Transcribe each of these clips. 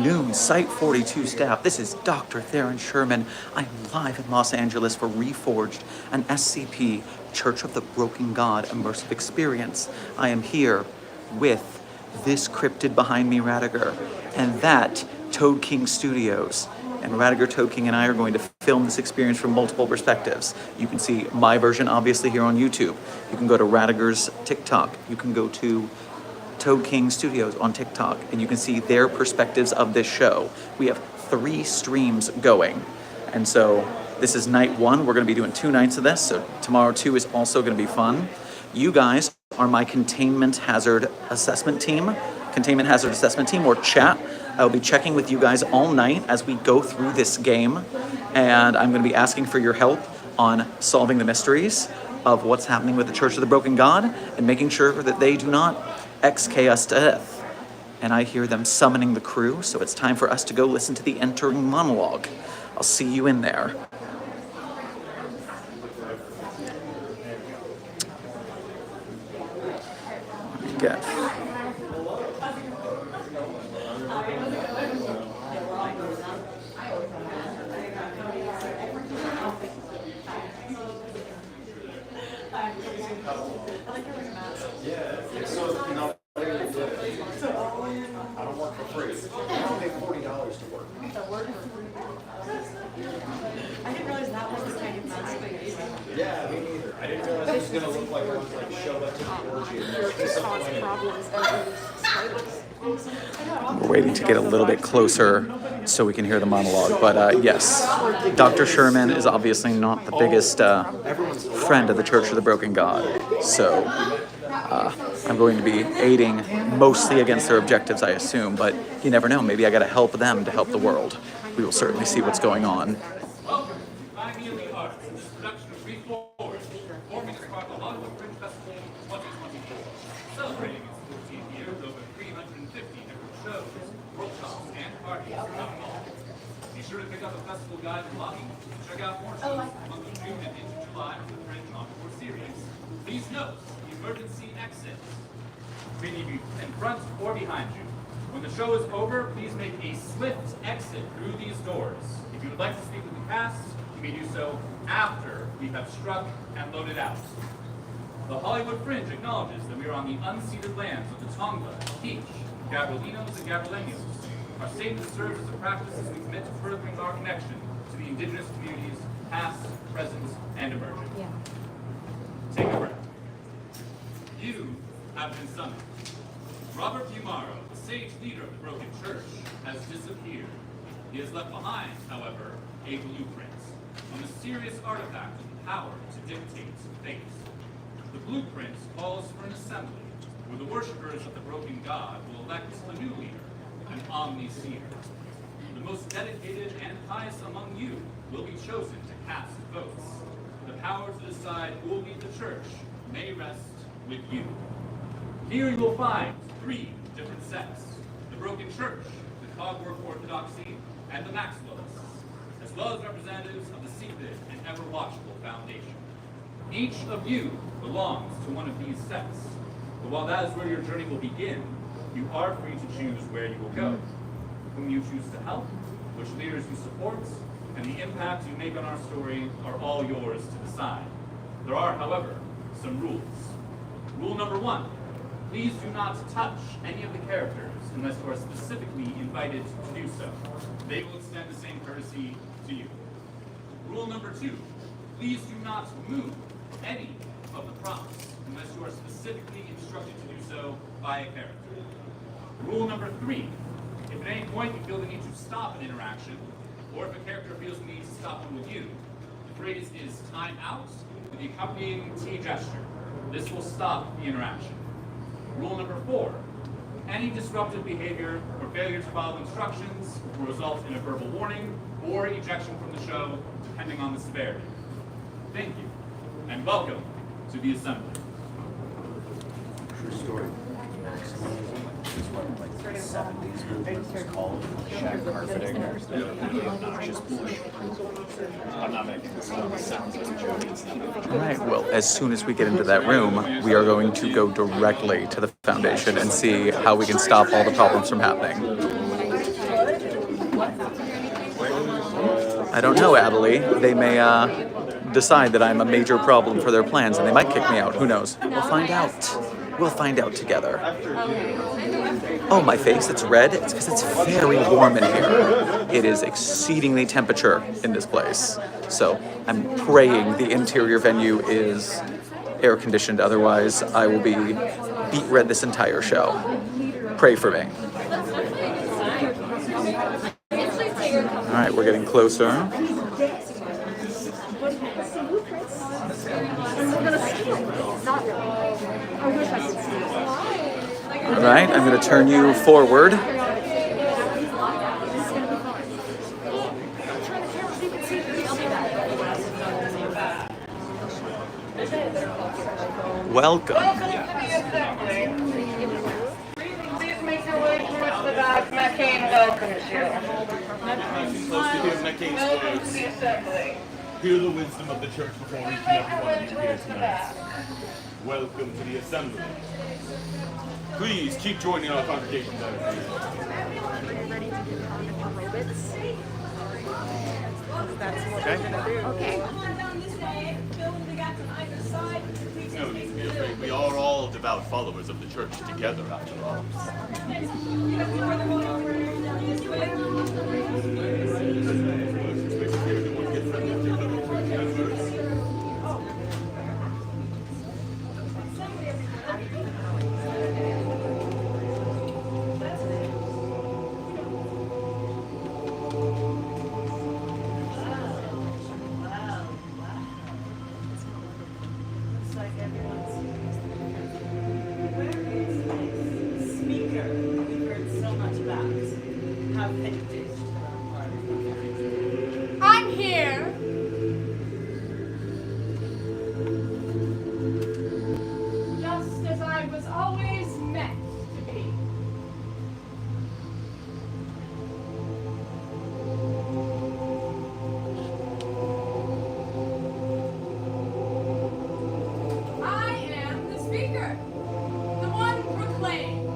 afternoon, Site-42 staff. This is Dr. Theron Sherman. I'm live in Los Angeles for Reforged, an SCP, Church of the Broken God Immersive Experience. I am here with this cryptid behind me, Radiger, and that, Toad King Studios. And Radiger, Toad King, and I are going to film this experience from multiple perspectives. You can see my version, obviously, here on YouTube. You can go to Radiger's TikTok. You can go to Toad King Studios on TikTok, and you can see their perspectives of this show. We have 3 streams going, and so this is night 1. We're going to be doing 2 nights of this, so tomorrow 2 is also going to be fun. You guys are my containment hazard assessment team, or chat. I'll be checking with you guys all night as we go through this game, and I'm going to be asking for your help on solving the mysteries of what's happening with the Church of the Broken God and making sure that they do not XK us to death. And I hear them summoning the crew, so it's time for us to go listen to the entering monologue. I'll see you in there. Get. I didn't realize that was the kind of mask they used. Yeah, me neither. I didn't realize it was going to look like one like showed up to the orgy. We're waiting to get a little bit closer so we can hear the monologue. But yes, Dr. Sherman is obviously not the biggest friend of the Church of the Broken God. So I'm going to be aiding mostly against their objectives, I assume. But you never know. Maybe I got to help them to help the world. We will certainly see what's going on. Welcome. I'm Ian the Artist in this production of Reforged, performing as part of the Hollywood Fringe Festival 2024. Celebrating its 14th year with over 350 different shows, workshops, and parties coming on. Be sure to pick up a festival guide and lobby and check out more shows in the month of June and into July for the Fringe Encore series. Please note, emergency exits may be in front or behind you. When the show is over, please make a swift exit through these doors. If you would like to speak with the cast, you may do so after we have struck and loaded out. The Hollywood Fringe acknowledges that we are on the unceded lands of the Tonga, Teach, Gabrielinos, and Gabrielinos. Our statement serves as a practice as we commit to furthering our connection to the indigenous communities, past, present, and emerging. Yeah. Take a breath. You have been summoned. Robert Umaro, the sage leader of the Broken Church, has disappeared. He has left behind, however, a blueprint, a mysterious artifact with the power to dictate fate. The blueprint calls for an assembly, where the worshippers of the Broken God will elect a new leader, an omniseer. The most dedicated and pious among you will be chosen to cast votes. The power to decide who will lead the church may rest with you. Here you will find 3 different sects: the Broken Church, the Cogwork Orthodoxy, and the Maxwellists, as well as representatives of the Secret and Ever-Watchful Foundation. Each of you belongs to one of these sects, but while that is where your journey will begin, you are free to choose where you will go, whom you choose to help, which leaders you support, and the impact you make on our story are all yours to decide. There are, however, some rules. Rule number 1. Please do not touch any of the characters unless you are specifically invited to do so. They will extend the same courtesy to you. Rule number 2. Please do not move any of the props unless you are specifically instructed to do so by a character. Rule number 3. If at any point you feel the need to stop an interaction, or if a character feels the need to stop one with you, the phrase is time out with the accompanying T gesture. This will stop the interaction. Rule number 4, any disruptive behavior or failure to follow instructions will result in a verbal warning or ejection from the show, depending on the severity. Thank you, and welcome to the assembly. True story. This is what, like, the 70s movement was called shag carpeting. Obnoxious bush. I'm not making this up. It sounds like a joke. It's not a joke. All right, well, as soon as we get into that room, we are going to go directly to the Foundation and see how we can stop all the problems from happening. I don't know, Adelie. They may decide that I'm a major problem for their plans and they might kick me out. Who knows? We'll find out. We'll find out together. Oh, my face, it's red. It's because it's very warm in here. It is exceedingly temperature in this place. So I'm praying the interior venue is air conditioned. Otherwise, I will be beet red this entire show. Pray for me. All right, we're getting closer. All right, I'm going to turn you forward. Welcome. Please make your way towards the back. McCain welcomes you. Close to hear McCain's Welcome to words. the assembly. Hear the wisdom of the church before each and every one of you here tonight. Welcome to the assembly. Please keep joining our congregation. No need to be afraid. We are all devout followers of the church together, after all. I'm here. Just as I was always meant to be. I am the speaker, the one proclaimed.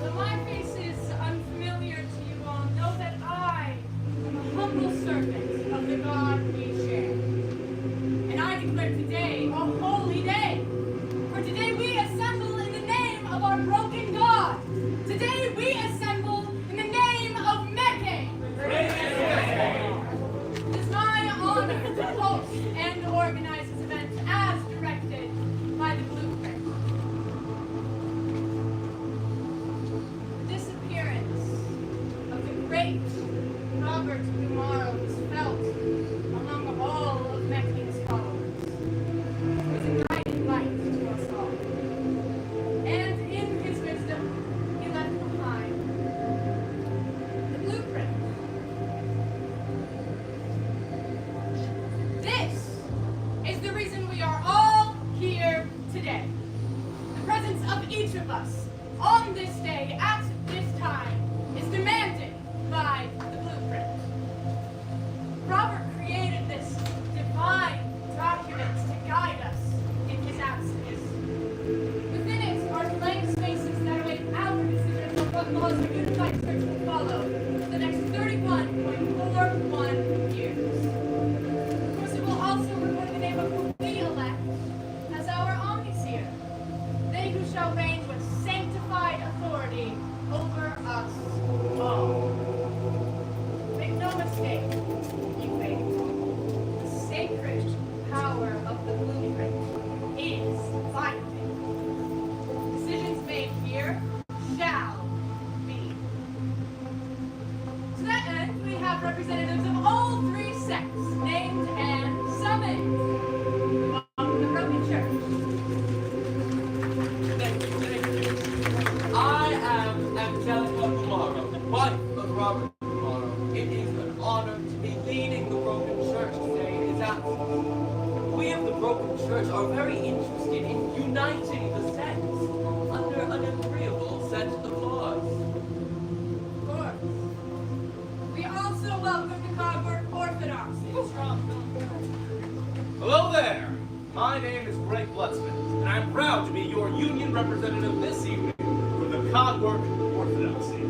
Though my face is unfamiliar to you all, know that I am a humble servant of the God we share. And I declare today a holy day. For today we assemble in the name of our broken God. Today we assemble in the name of Mecca. It is my honor to host and organize this event as directed by the blueprint. The disappearance of the great Robert Dumaro was felt among all of Mecca's followers. It was a guiding light to us all. And in his wisdom, he left behind the blueprint. This is the reason we are all here today. The presence of each of us on this day at this time is demanded by the blueprint. Robert created this divine document to guide us in his absence. Within it are blank spaces that await our decision of what laws our unified church will follow for the next 31.41 years. Of course, it will also record the name of who we elect as our omniseer, they who shall reign with sanctified authority over us all. Make no mistake, you faithful, the sacred power of the blueprint is binding. Decisions made here shall be. To that end, we have representatives of all three sects named and summoned among the broken church. Thank you. I am Angelica Dumaro, wife of Robert Dumaro. It is an honor to be leading the Broken Church today in his absence. We of the Broken Church are very interested in uniting the sects under an agreeable set of laws. Of course. We also welcome the Cogburg Orthodoxy. Hello there! My name is Greg Blutsman, and I'm proud to be your union representative this evening for the Cogburg Orthodoxy.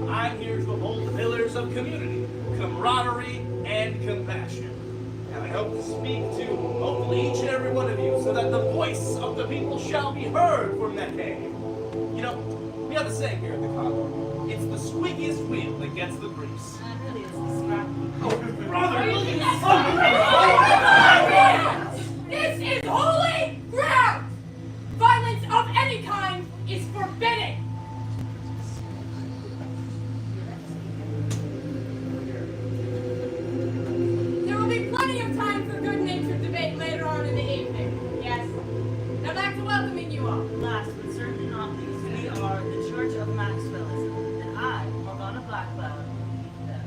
I'm here to uphold the pillars of of community, camaraderie, and compassion. And I hope to speak to hopefully each and every one of you so that the voice of the people shall be heard from that cave. You know, we have a saying here at the Condor. It's the squeakiest wheel that gets the grease. Really, it's the scrap. This is holy ground! Violence of any kind is forbidden! There will be plenty of time for good-natured debate later on in the evening. Yes? Now back to welcoming you all. Last but certainly not least, we are the Church of Maxwellism, and I, Morgana Blackcloud, lead them.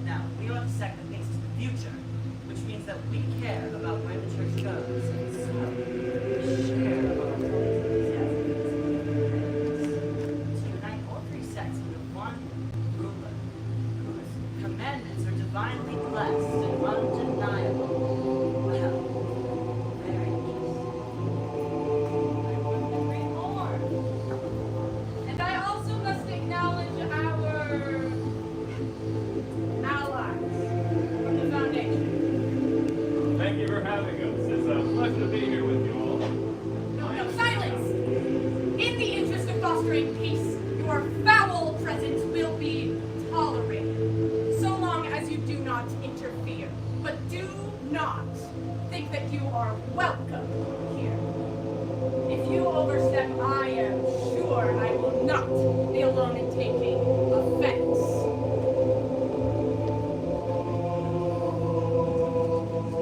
Now, we are the sect that thinks to the future, which means that we care about where the church goes, and so we share our enthusiasm to unite all three sects under one ruler, whose commandments are divinely blessed and undeniable. Well, very interesting. I couldn't agree more. And I also must acknowledge our allies from the Foundation. Thank you for having us. It's a pleasure to be here with you all. No, silence! In the interest of fostering peace, your foul presence will be tolerated, so long as you do not interfere. But do not think that you are welcome here. If you overstep, I am sure I will not be alone in taking offense.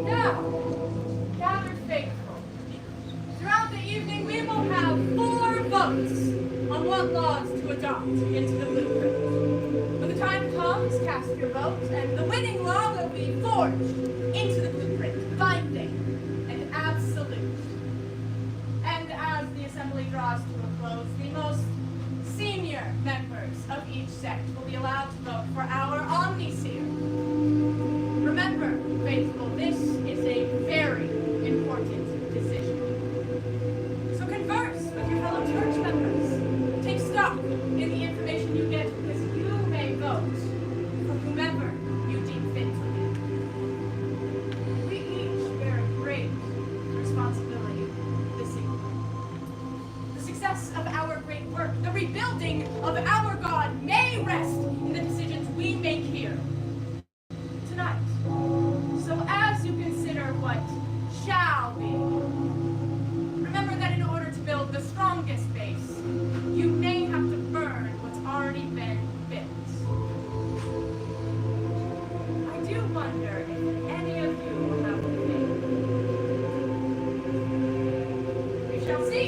Now, gather faithful. Throughout the evening, we will have 4 votes on what laws to adopt into the blueprint. When the time comes, cast your vote, and the winning law will be forged into the blueprint, binding and absolute. And as the assembly draws to a close, the most senior members of each sect will be allowed to vote for our omniseer. Remember, faithful, this is a very important decision. So converse with your fellow church members. Take stock in the information you get, because you may vote for whomever you deem fit to lead. We each bear a great responsibility this evening. The success of our great work, the rebuilding of our God, may rest in the decisions we make here tonight. So as you consider what shall be, remember that in order to build the strongest base, you may have to burn what's already been built. I do wonder if any of you have faith. We shall see.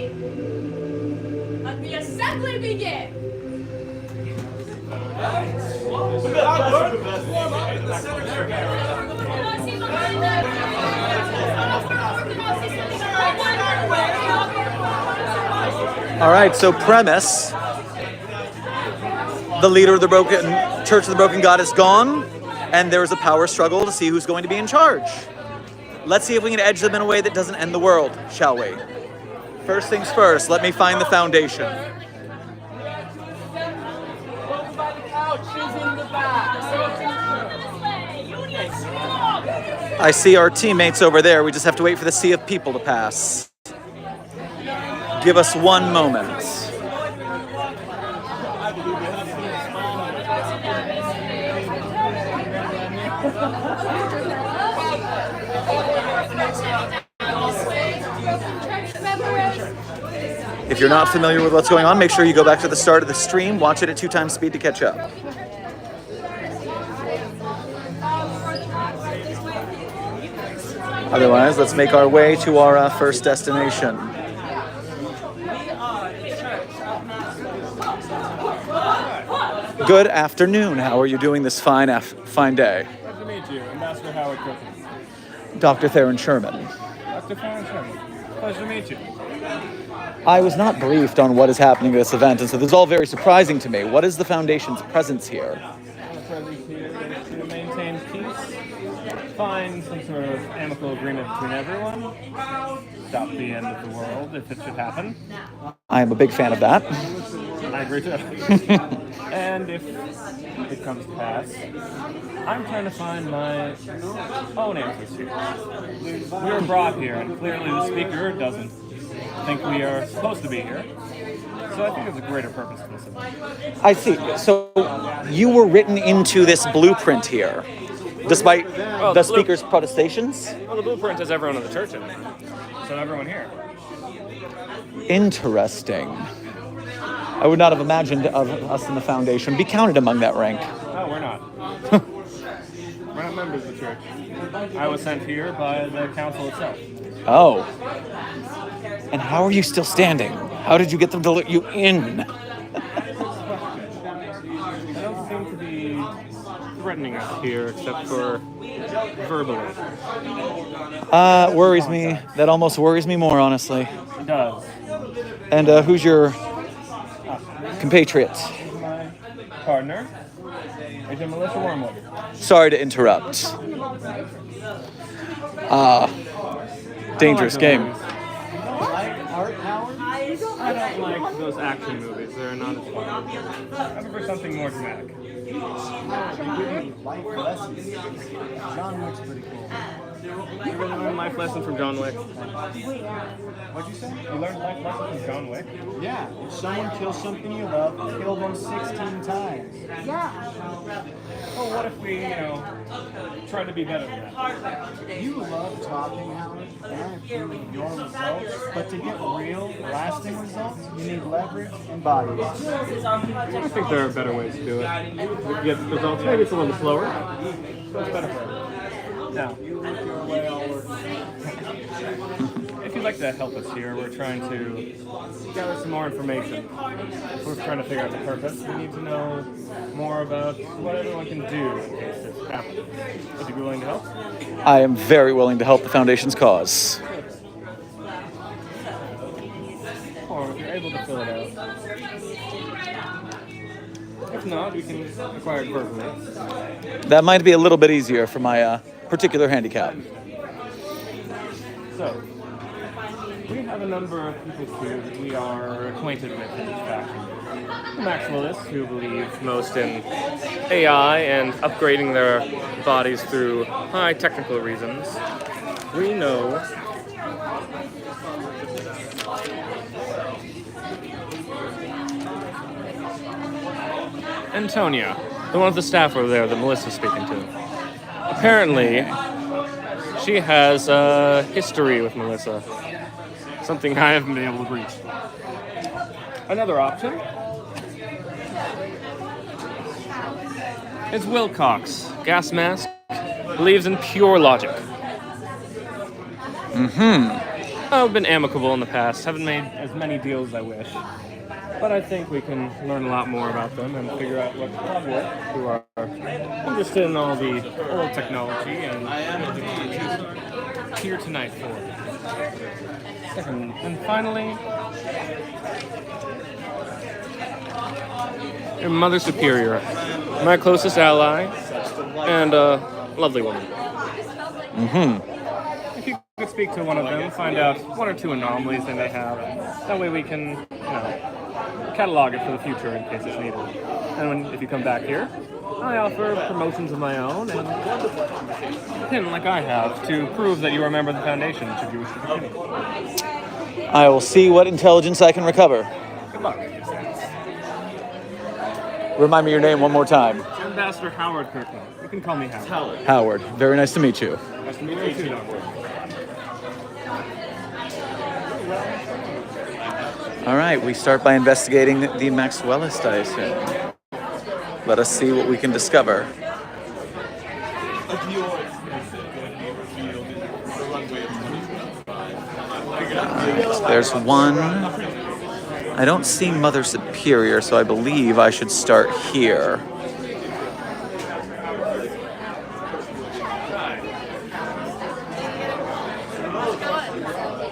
Let the assembly begin. All right, so premise. The leader of the Church of the Broken God is gone, and there is a power struggle to see who's going to be in charge. Let's see if we can edge them in a way that doesn't end the world, shall we? First things first, let me find the Foundation. I see our teammates over there. We just have to wait for the sea of people to pass. Give us one moment. If you're not familiar with what's going on, make sure you go back to the start of the stream, watch it at 2 times speed to catch up. Otherwise, let's make our way to our first destination. Good afternoon. How are you doing this fine day? Pleasure to meet you, Ambassador Howard Griffin. Dr. Theron Sherman. Dr. Theron Sherman. Pleasure to meet you. I was not briefed on what is happening at this event, and so this is all very surprising to me. What is the Foundation's presence here? Our presence here is to maintain peace, find some sort of amicable agreement between everyone, stop the end of the world if it should happen. I am a big fan of that. I agree too. And if it comes to pass, I'm trying to find my own answers here. We were brought here, and clearly the speaker doesn't think we are supposed to be here. So I think there's a greater purpose to this event. I see. So you were written into this blueprint here, despite the speaker's protestations? Well, the blueprint has everyone in the church in it. So everyone here. Interesting. I would not have imagined of us in the Foundation be counted among that rank. No, we're not. We're not members of the church. I was sent here by the council itself. Oh. And how are you still standing? How did you get them to let you in? They don't seem to be threatening us here, except for verbally. Worries me. That almost worries me more, honestly. It does. And who's your compatriot? My partner, Agent Melissa Wormwood. Sorry to interrupt. Dangerous game. I don't like those action movies. They're not as fun. I prefer something more dramatic. Life lessons. John Wick's pretty cool. You really learned life lesson from John Wick. What'd you say? You learned life lesson from John Wick? Yeah, if someone kills something you love, kill them 16 times. Well, what if we, try to be better than that? You love talking, Howard, and improving your results, but to get real, lasting results, you need leverage and bodies. I think there are better ways to do it. To get results, maybe it's a little slower, but it's better for everyone. Now, if you'd like to help us here, we're trying to gather some more information. We're trying to figure out the purpose. We need to know more about what everyone can do in case this happens. Would you be willing to help? I am very willing to help the Foundation's cause. Or if you're able to fill it out. If not, we can acquire it verbally. That might be a little bit easier for my particular handicap. So, we have a number of people here that we are acquainted with in this faction. The Maxwellists, who believe most in AI and upgrading their bodies through high technical reasons. We know Antonia, the one of the staff over there that Melissa's speaking to. Apparently, she has a history with Melissa. Something I haven't been able to reach. Another option is Wilcox, gas mask, believes in pure logic. I've been amicable in the past, haven't made as many deals as I wish. But I think we can learn a lot more about them and figure out what public who are interested in all the old technology and here tonight for. And finally, your Mother Superior, my closest ally, and a lovely woman. If you could speak to one of them, find out one or two anomalies they may have. That way we can, catalog it for the future in case it's needed. And if you come back here, I offer promotions of my own and a pin like I have to prove that you are a member of the Foundation should you wish to continue. I will see what intelligence I can recover. Good luck. Remind me your name one more time. Ambassador Howard Kirkland. You can call me Howard. Howard. Very nice to meet you. Nice to meet you too, Doctor. All right, we start by investigating the Maxwellist, I assume. Let us see what we can discover. There's one. I don't see Mother Superior, so I believe I should start here.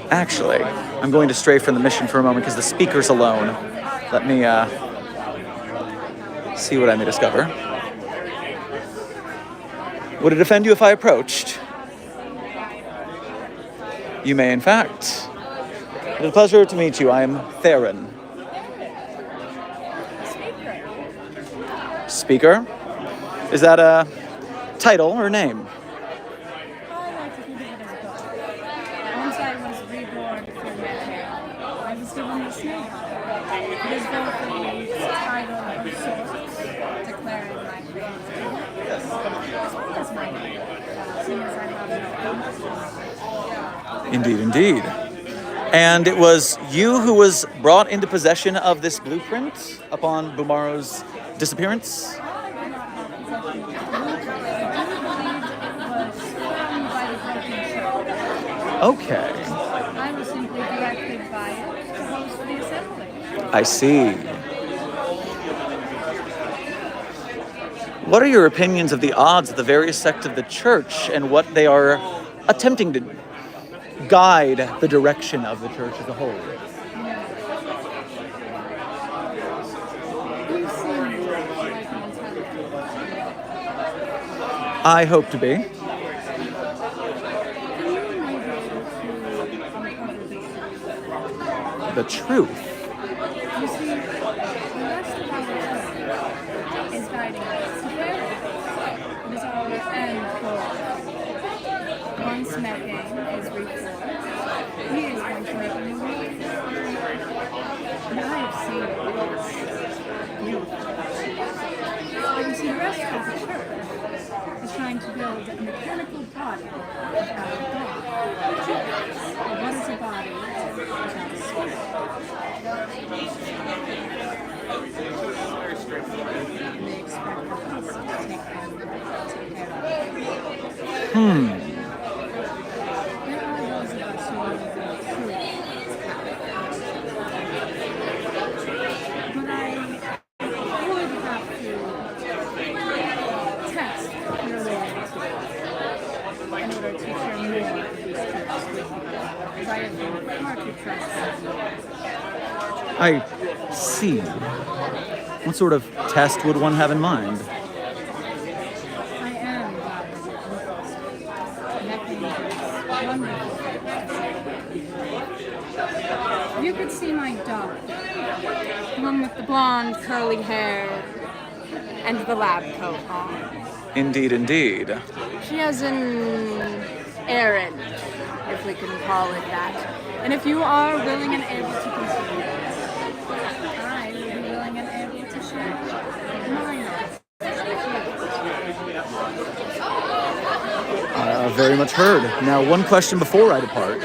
Actually, I'm going to stray from the mission for a moment because the speaker's alone. Let me see what I may discover. Would it offend you if I approached? You may, in fact. It is a pleasure to meet you. I am Theron. speaker. Is that a title or name? I like to think of it as both. Once I was reborn from Medicare, I was given this name. It is both a title of sorts, declaring my creativity, as well as my name, seeing as I have no own. Indeed. And it was you who was brought into possession of this blueprint upon Bumaro's disappearance? I did not have possession of the blueprint. I do believe it was found by the broken church. Okay. I was simply directed by it to host the assembly. I see. What are your opinions of the odds of the various sects of the church and what they are attempting to guide the direction of the church as a whole? You seem like an intelligent. I hope to be. Can you maybe uncover the truth? The truth. You see, the rest of our church is guiding us to where it is our end goal. Once Mecca is reformed, he is going to make a new world. And I have seen it. It is beautiful. But you see, the rest of the church is trying to build a mechanical body without a God. And what is a body without a spirit? And they expect us to take care of it. There are those of us who know the truth. But I would have to test your loyalty in order to share more of these truths with you, as I have been far too trustworthy. I see. What sort of test would one have in mind? I am connecting this wonderful thing. You could see my dog, the one with the blonde curly hair and the lab coat on. Indeed. She has an errand, if we can call it that. And if you are willing and able to continue, I will be willing and able to share my knowledge. Very much heard. Now, one question before I depart.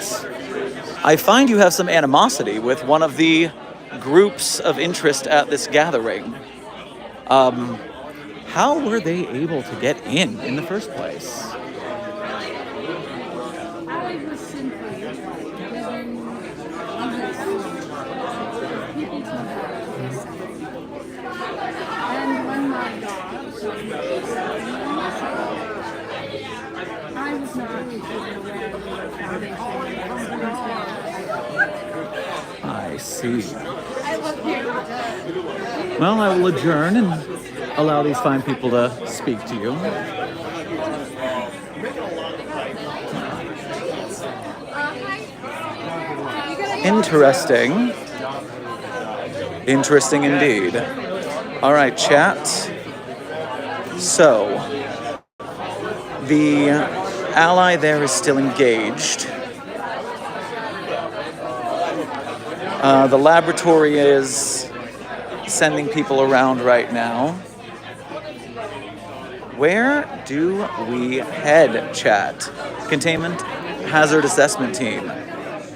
I find you have some animosity with one of the groups of interest at this gathering. How were they able to get in the first place? I was simply given others people to have to assembly. And when my dogs I was not even aware of the foundation until I see. Well, I will adjourn and allow these fine people to speak to you. Interesting. Interesting indeed. All right, chat. So, the ally there is still engaged. The laboratory is sending people around right now. Where do we head, chat? Containment Hazard Assessment Team.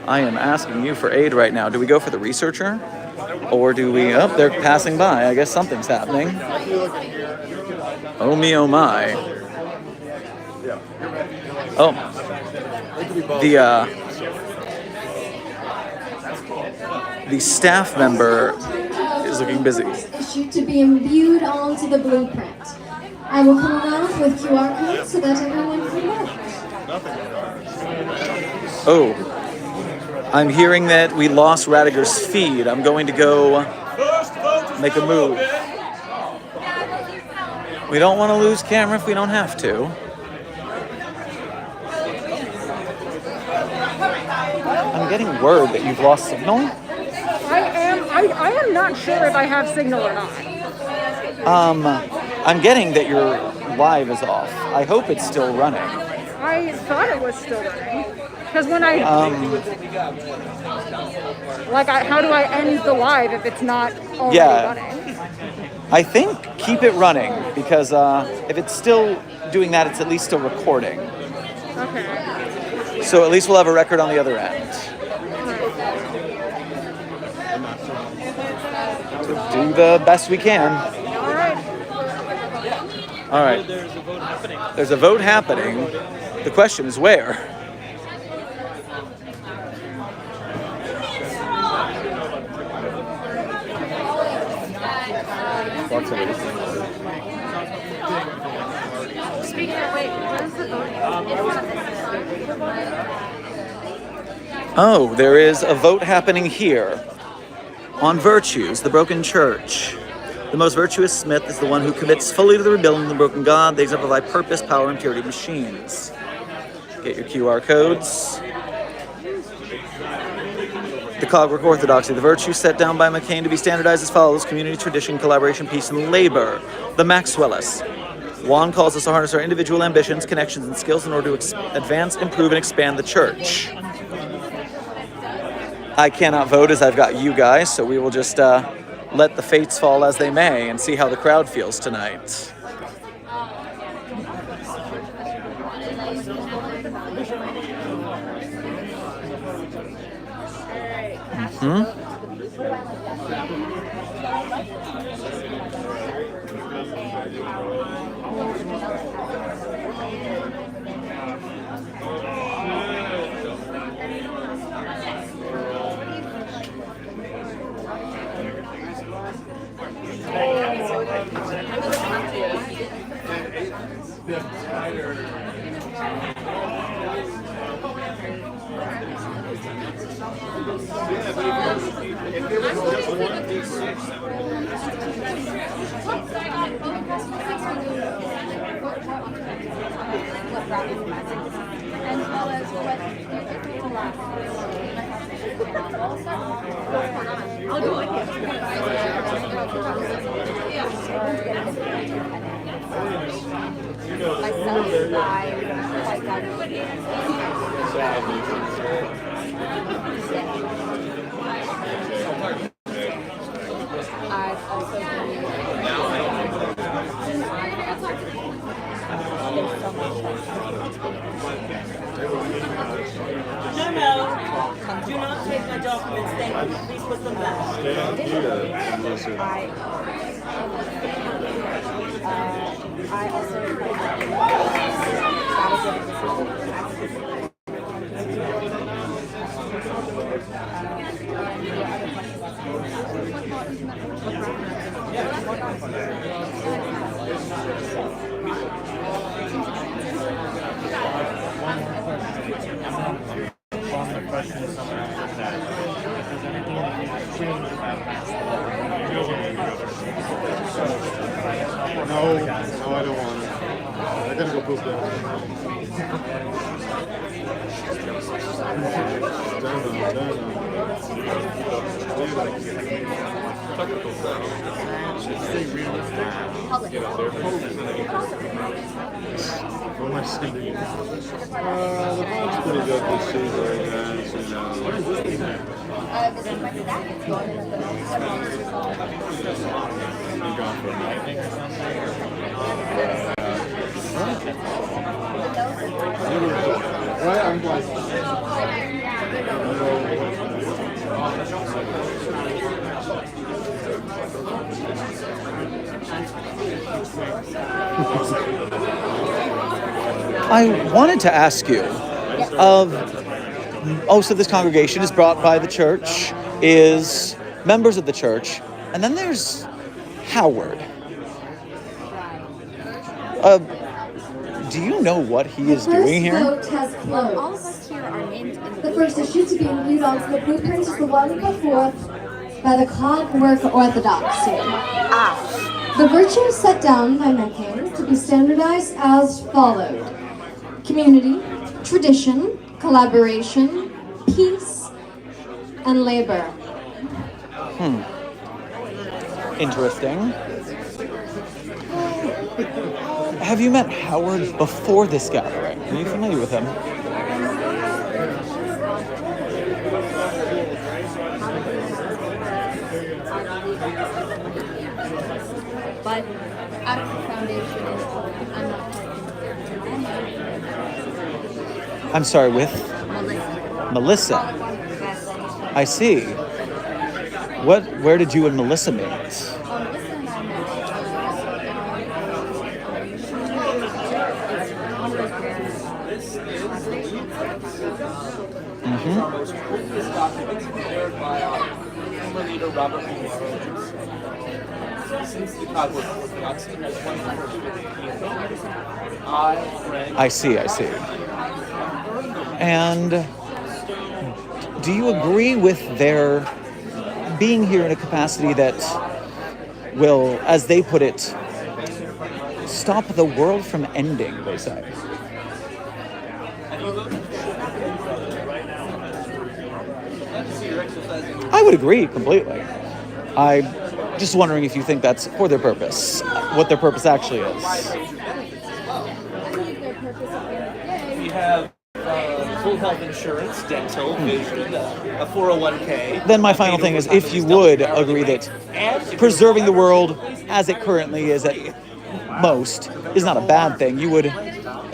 I am asking you for aid right now. Do we go for the researcher? Or do we... Oh, they're passing by. I guess something's happening. Oh me, oh my. Oh. The staff member is looking busy. Issued to be imbued onto the blueprint. I will come around with QR codes so that everyone can vote. Oh, I'm hearing that we lost Radiger's feed. I'm going to go make a move. We don't want to lose camera if we don't have to. I'm getting word that you've lost signal. I am not sure if I have signal or not. I'm getting that your live is off. I hope it's still running. I thought it was still running. Because when I... how do I end the live if it's not already running? I think keep it running, because if it's still doing that, it's at least still recording. Okay. So at least we'll have a record on the other end. Do the best we can. All right. There's a vote happening. The question is where? Speaking of, wait, what is the voting? Oh, there is a vote happening here on virtues, the broken church. The most virtuous smith is the one who commits fully to the rebuilding of the broken God. They exemplify purpose, power, and purity of machines. Get your QR codes. The Cogwork Orthodoxy, the virtues set down by McCain to be standardized as follows: community, tradition, collaboration, peace, and labor. The Maxwellists. Juan calls us to harness our individual ambitions, connections, and skills in order to advance, improve, and expand the church. I cannot vote as I've got you guys, so we will just let the fates fall as they may and see how the crowd feels tonight. Do not take my documents, thank you. Please put them back. I No, I don't want it. I gotta go poop there. What am I saying? The vibe's pretty good this season, guys. You know. What is this thing there? This is my stack. It's going in the You gone for a meeting or something? Right, I'm like. I wanted to ask you, so this congregation is brought by the church, is members of the church, and then there's Howard. Do you know what he is doing here? The first vote has closed. All of us here are named in The first issue to be reviewed onto the blueprint is the one put forth by the Cogwork Orthodoxy. The virtues set down by McCain to be standardized as followed: community, tradition, collaboration, peace, and labor. Interesting. Have you met Howard before this gathering? Are you familiar with him? But out of the foundation, I'm not I'm sorry, with Melissa. Melissa. I see. Where did you and Melissa meet? Melissa and I met Our most previous documents prepared by our former leader, Robert Pimarro. Since the Cogwood Orthodoxy has one I see. And do you agree with their being here in a capacity that will, as they put it, stop the world from ending, they say? I would agree completely. I'm just wondering if you think that's for their purpose, what their purpose actually is. We have full health insurance, dental, vision, a 401k. Then my final thing is, if you would agree that preserving the world as it currently is at most is not a bad thing, you would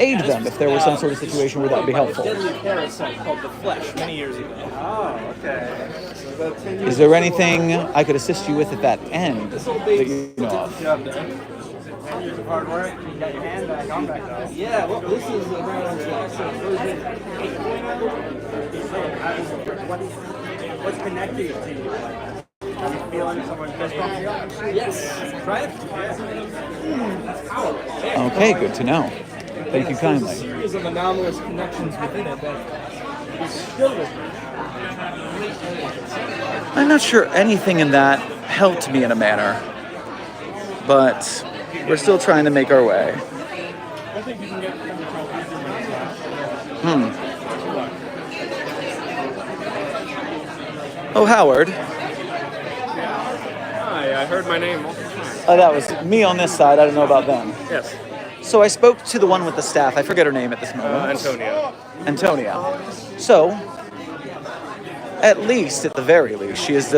aid them if there was some sort of situation where that would be helpful. Deadly parasite called the flesh many years ago. Oh, okay. Is there anything I could assist you with at that end that you know of? 10 years of hard work, you got your hand back on back though. Yeah, well, this is around version 8.0. What's connected to you? Are you feeling someone just bump you up? Yes, try it. Okay, good to know. Thank you kindly. A series of anomalous connections within it that is still with me. I'm not sure anything in that helped me in a manner, but we're still trying to make our way. Oh, Howard. Hi, I heard my name multiple times. That was me on this side. I don't know about them. Yes. So I spoke to the one with the staff. I forget her name at this moment. Antonia. So, at least, at the very least, she has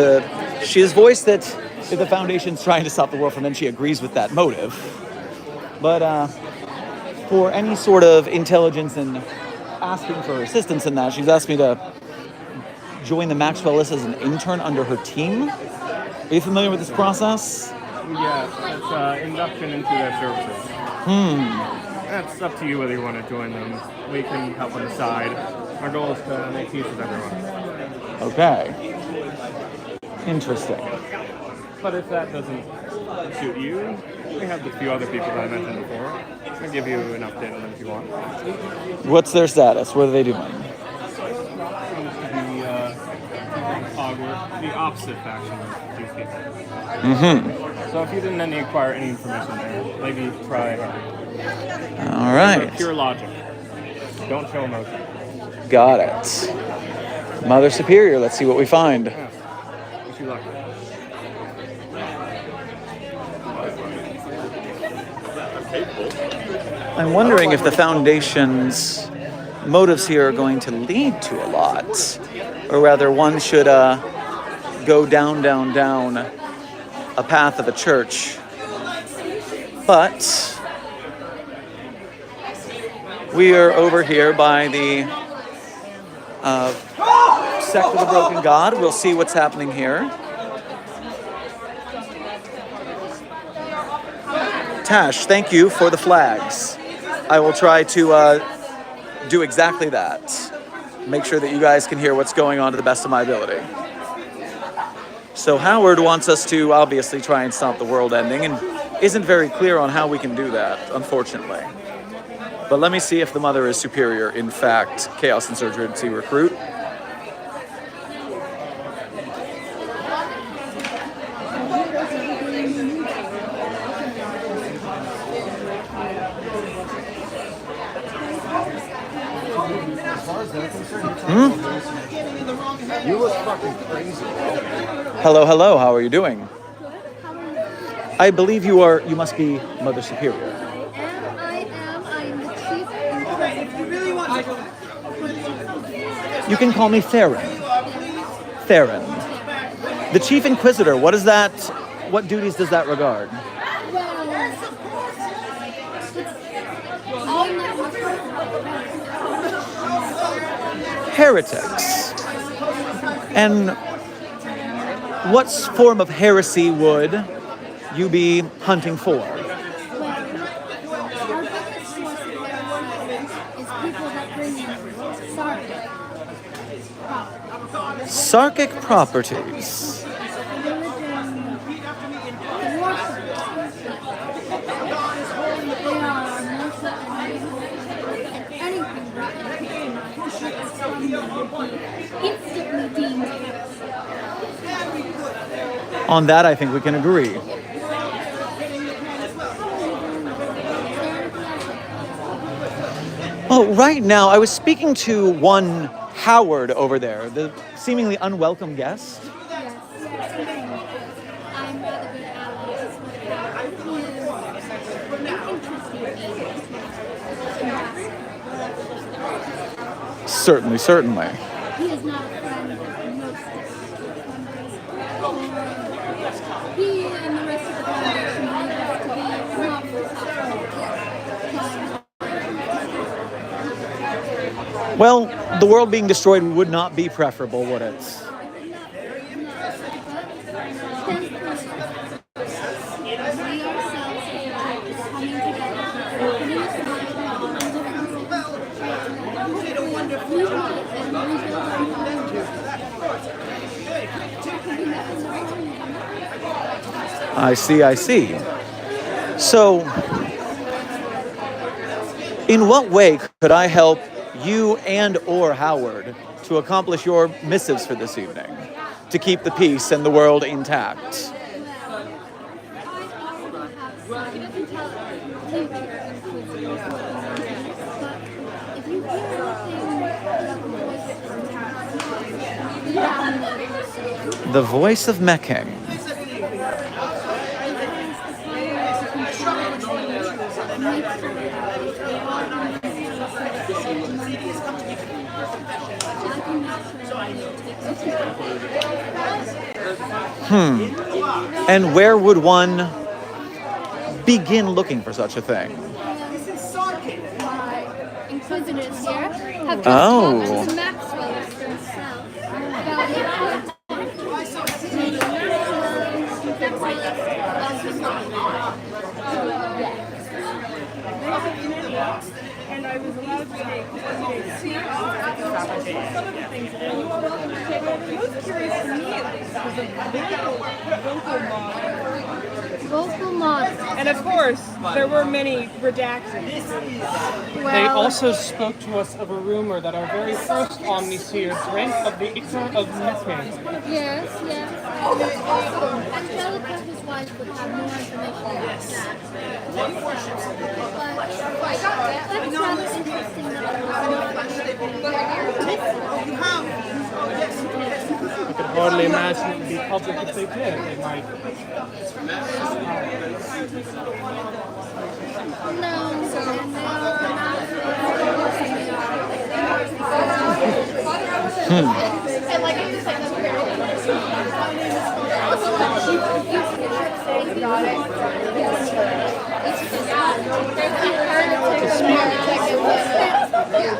voiced that if the Foundation's trying to stop the world from then she agrees with that motive. But for any sort of intelligence and asking for assistance in that, she's asked me to join the Maxwell list as an intern under her team. Are you familiar with this process? Yes, it's induction into their services. That's up to you whether you want to join them. We can help on the side. Our goal is to make peace with everyone. Okay. Interesting. But if that doesn't suit you, we have the few other people that I mentioned before. I'll give you an update on them if you want. What's their status? What are they doing? The opposite faction of these people. So if you didn't acquire any information there, maybe try hard. All right. Pure logic. Don't show emotion. Got it. Mother Superior, let's see what we find. Yeah. Wish you luck. I'm wondering if the Foundation's motives here are going to lead to a lot. Or rather, one should go down a path of the church. But we are over here by the sect of the Broken God. We'll see what's happening here. Tash, thank you for the flags. I will try to do exactly that. Make sure that you guys can hear what's going on to the best of my ability. So Howard wants us to obviously try and stop the world ending and isn't very clear on how we can do that, unfortunately. But let me see if the Mother is Superior, in fact, Chaos Insurgency recruit. You look fucking crazy. Hello, how are you doing? I believe you must be Mother Superior. I You can call me Theron. Theron. The Chief Inquisitor, what duties does that regard? Heretics. And what form of heresy would you be hunting for? Sarkic properties. On that, I think we can agree. Well, right now, I was speaking to one Howard over there, the seemingly unwelcome guest. Certainly, certainly. He is not a friend of most members. He and the rest of the Foundation need us to be not. Well, the world being destroyed would not be preferable, would it? I see. So, in what way could I help you and or Howard to accomplish your missives for this evening, to keep the peace and the world intact? The voice of Mecking. And where would one begin looking for such a thing? Inquisitors here have just talked to Maxwell himself about it. And I was allowed to take some of the things that you all wanted to take over. Most curious to me, at least, was a Vocal model. And of course, there were many redacted. They also spoke to us of a rumor that our very first Omnisphere drank of the Ichor of Methane. Yes. Angelica, his wife, would have more information about that. But that's rather interesting that I could hardly imagine it would be public if they did. They might.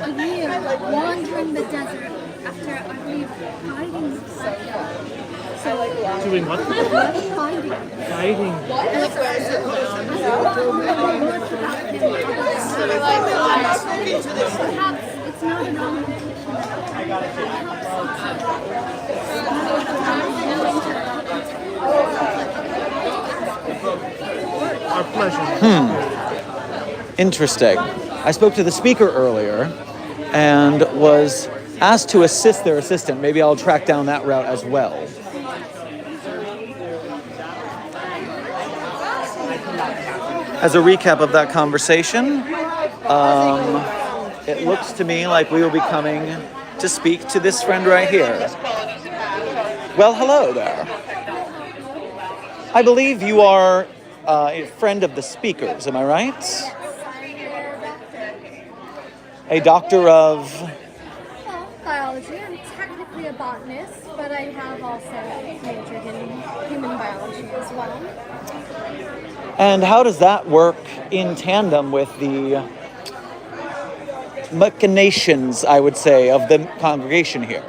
A year wandering the desert after, I believe, hiding something. Doing what? Hiding. Hiding. Perhaps it's not an obligation. Our pleasure. Interesting. I spoke to the speaker earlier and was asked to assist their assistant. Maybe I'll track down that route as well. As a recap of that conversation, it looks to me like we will be coming to speak to this friend right here. Well, hello there. I believe you are a friend of the speakers, am I right? a doctor of... Well, biology. I'm technically a botanist, but I have also majored in human biology as well. And how does that work in tandem with the machinations, I would say, of the congregation here?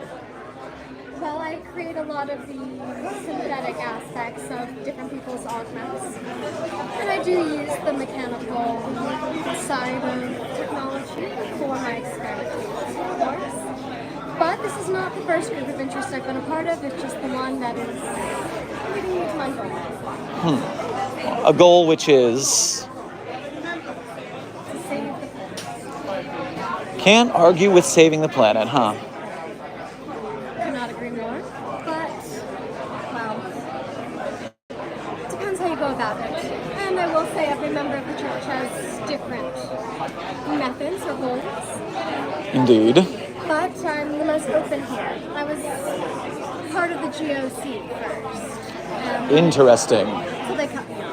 Well, I create a lot of the synthetic aspects of different people's augments. And I do use the mechanical side of technology for my experimentation, of course. But this is not the first group of interest I've been a part of, it's just the one that is leading me to my goal. A goal which is... To save the planet. Can't argue with saving the planet, huh? Could not agree more. But, well, depends how you go about it. And I will say every member of the church has different methods or goals. Indeed. But I'm the most open here. I was part of the GOC first. Interesting. So they cut me off.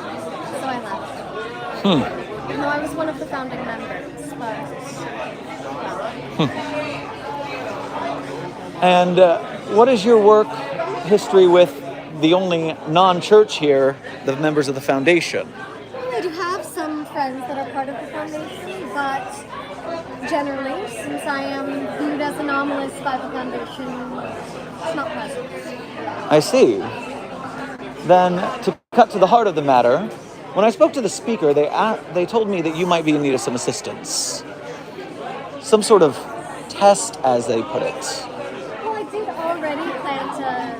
So I left. No, I was one of the founding members, but... And what is your work history with the only non-church here, the members of the foundation? Well, I do have some friends that are part of the foundation, but generally, since I am viewed as anomalous by the foundation, it's not present. I see. Then, to cut to the heart of the matter, when I spoke to the speaker, they told me that you might be in need of some assistance. Some sort of test, as they put it. Well, I did already plant a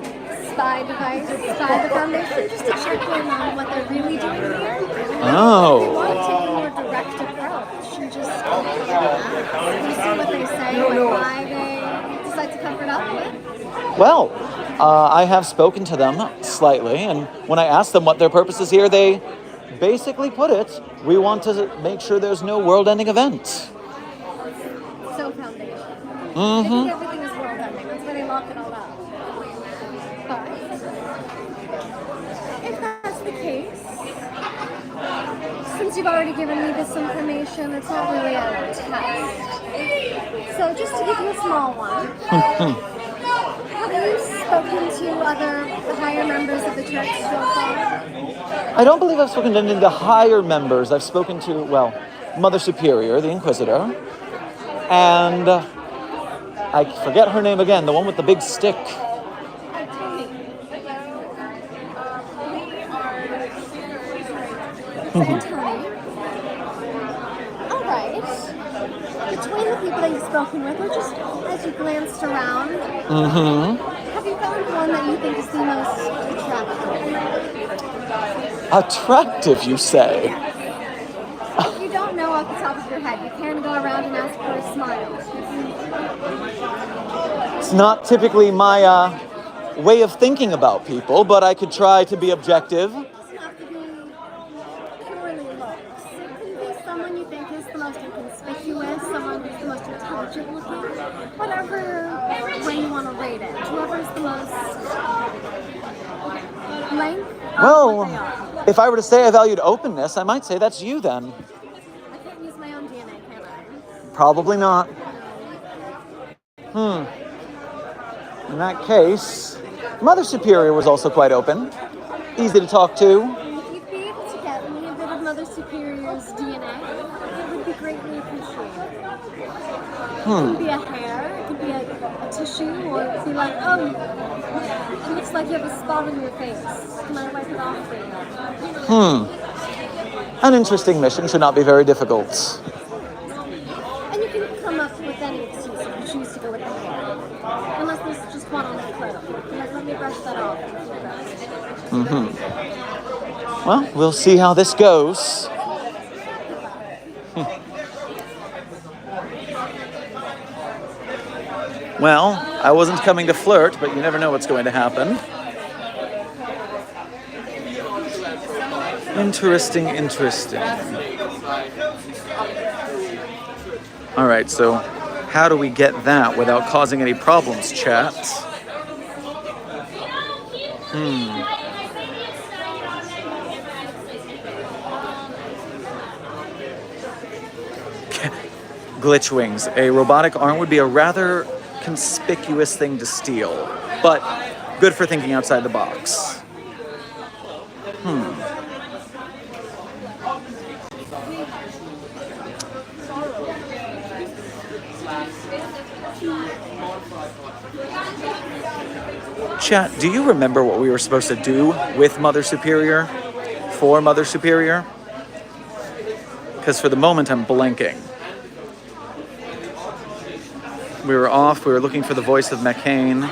spy device by the foundation just to check in on what they're really doing here. Oh. They want to take a more direct approach and just see what they say, why they decide to cover it up with. Well, I have spoken to them slightly, and when I asked them what their purpose is here, they basically put it, we want to make sure there's no world-ending event. So foundation. Mm-hmm. I think everything is world ending. That's why they lock it all up. But if that's the case, since you've already given me this information, it's not really a test. So just to give you a small one, have you spoken to other higher members of the church so far? I don't believe I've spoken to any of the higher members. I've spoken to, well, Mother Superior, the Inquisitor, and I forget her name again, the one with the big stick. Tony. All right. Between the people that you've spoken with, or just as you glanced around, have you found one that you think is the most attractive? Attractive, you say? If you don't know off the top of your head, you can go around and ask for a smile. It's not typically my way of thinking about people, but I could try to be objective. It doesn't have to be purely looks. It can be someone you think is the most inconspicuous, someone who's the most intelligent looking, whatever way you want to rate it. Whoever's the most blank. Well, if I were to say I valued openness, I might say that's you then. I can't use my own DNA, can I? Probably not. In that case, Mother Superior was also quite open. Easy to talk to. If you'd be able to get me a bit of Mother Superior's DNA, it would be greatly appreciated. It could be a hair, it could be a tissue, or it could be like, oh, it looks like you have a spot on your face. Can I wipe it off for you? An interesting mission, should not be very difficult. And you can come up with any excuse if you choose to go with the hair. Unless there's just one on the clip. Like, let me brush that off. Well, we'll see how this goes. Well, I wasn't coming to flirt, but you never know what's going to happen. Interesting. All right, so how do we get that without causing any problems, chat? Glitch wings. A robotic arm would be a rather conspicuous thing to steal, but good for thinking outside the box. Chat, do you remember what we were supposed to do with Mother Superior? For Mother Superior? Because for the moment I'm blanking. We were off, we were looking for the voice of McCain.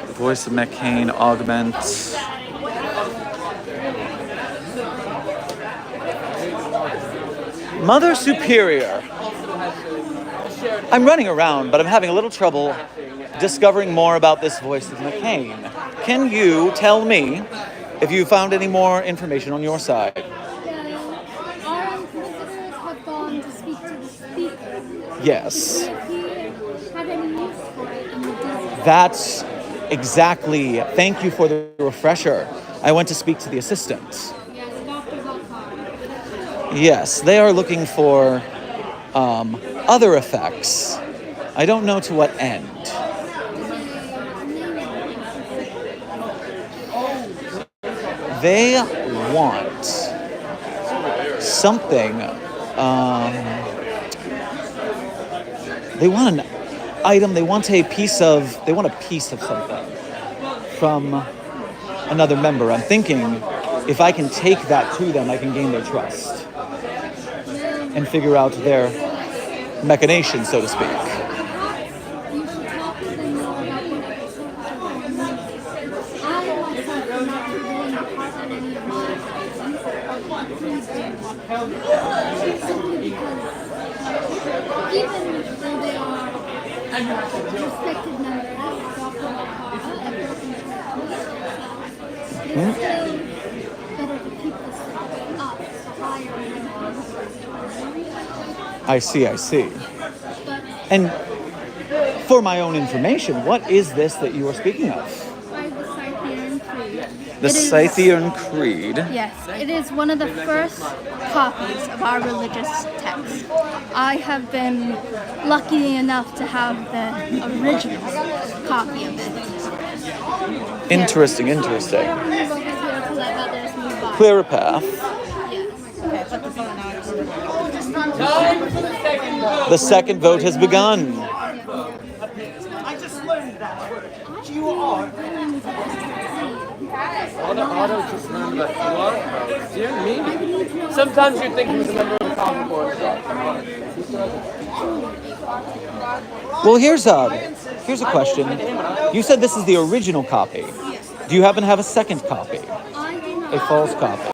The voice of McCain augment. Mother Superior. I'm running around, but I'm having a little trouble discovering more about this voice of McCain. Can you tell me if you found any more information on your side? Our visitors have gone to speak to the speaker. Yes. If he had any use for it in the desert. That's exactly. Thank you for the refresher. I went to speak to the assistant. Yes, Dr. Valkar. Yes, they are looking for other effects. I don't know to what end. They want something. They want an item. They want a piece of something from another member. I'm thinking if I can take that to them, I can gain their trust and figure out their machination, so to speak. You should talk with them more about what I myself am not willing to pass on any of my ideas. Simply because even though they are respected members of Dr. Valkar and Broken Church, it's still better to keep this up higher. I see. And for my own information, what is this that you are speaking of? By the Scythian Creed. The Scythian Creed? Yes, it is one of the first copies of our religious text. I have been lucky enough to have the original copy of it. Interesting. Move over here to let others move by. Clear a path. Yes. Time for the second vote. The second vote has begun. I just learned that word. You are. Otto just learned about QR codes. Dear me. Sometimes you'd think he was a member of the Common Core. Well, here's a question. You said this is the original copy. Do you happen to have a second copy? A false copy?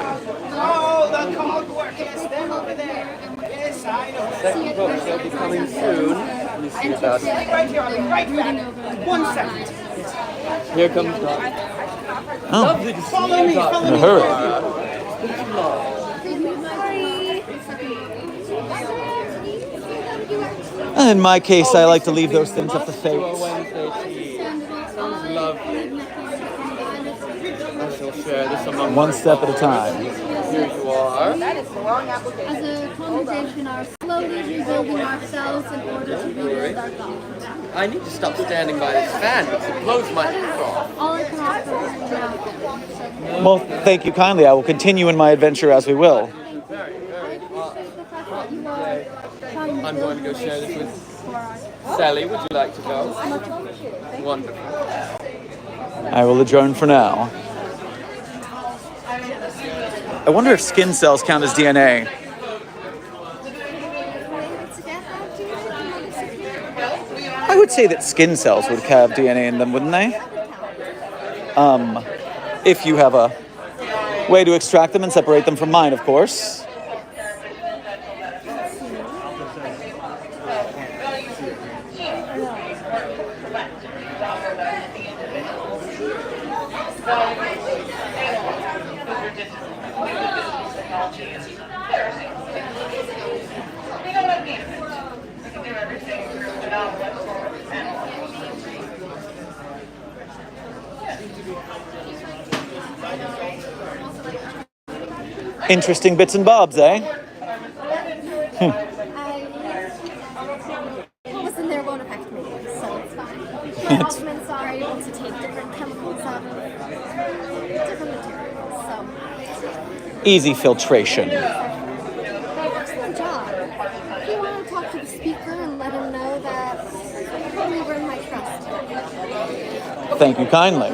Oh, the cog work is them over there. Yes, I know. Second vote shall be coming soon. Let me see about it. Right here, I'll be right back. 1 second. Here comes Doc. Oh, Lovely to see Follow you, me, Doc. follow in a me. hurry. In my case, I like to leave those things up to fate. Wednesday tea. Sounds lovely. I shall share this among One step at a time. Here you are. As a congregation are slowly rebuilding ourselves in order to rebuild our God. I need to stop standing by this fan because it blows my hair off. All I can offer is now. Well, thank you kindly. I will continue in my adventure as we will. Very, very well. The fact that you are trying to I'm build going to go share this with for us. Sally. Would you like to go? Much appreciated. Wonderful. I will adjourn for now. I wonder if skin cells count as DNA. I would say that skin cells would have DNA in them, wouldn't they? If you have a way to extract them and separate them from mine, of course. Interesting bits and bobs, eh? What was in there won't affect me, so it's fine. My elements are able to take different chemicals out of different materials, so. Easy filtration. Excellent job. If you want to talk to the speaker and let him know that you were in my trust. Thank you kindly.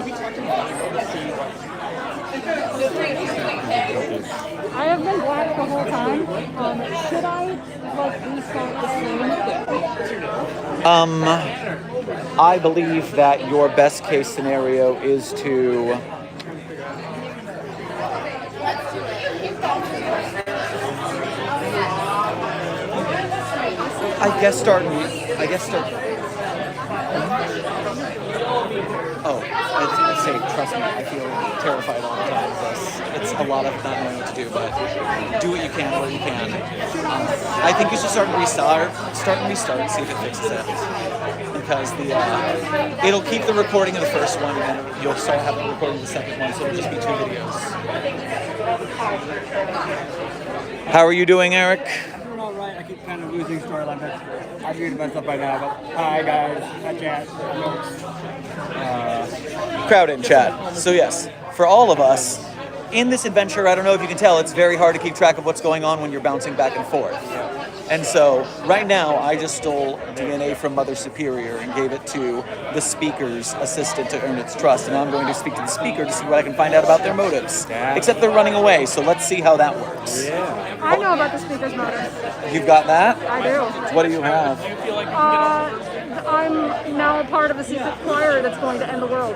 I have been black the whole time. Should I restart the stream? I believe that your best case scenario is to I guess start. Oh, I'd say, trust me, I feel terrified all the time. It's a lot of not knowing what to do, but do what you can where you can. I think you should start and restart, and see if it fixes it. Because it'll keep the recording of the first one, and then you'll start having the recording of the second one, so it'll just be 2 videos. How are you doing, Eric? I'm doing all right. I keep kind of losing storyline, but I've muted myself by now. But hi, guys. Hi, chat. Crowd in chat. So yes, for all of us, in this adventure, I don't know if you can tell, it's very hard to keep track of what's going on when you're bouncing back and forth. And so, right now, I just stole DNA from Mother Superior and gave it to the speaker's assistant to earn its trust. And now I'm going to speak to the speaker to see what I can find out about their motives. Except they're running away, so let's see how that works. Yeah. I know about the speaker's motives. You've got that? I do. What do you have? I'm now a part of a secret choir that's going to end the world.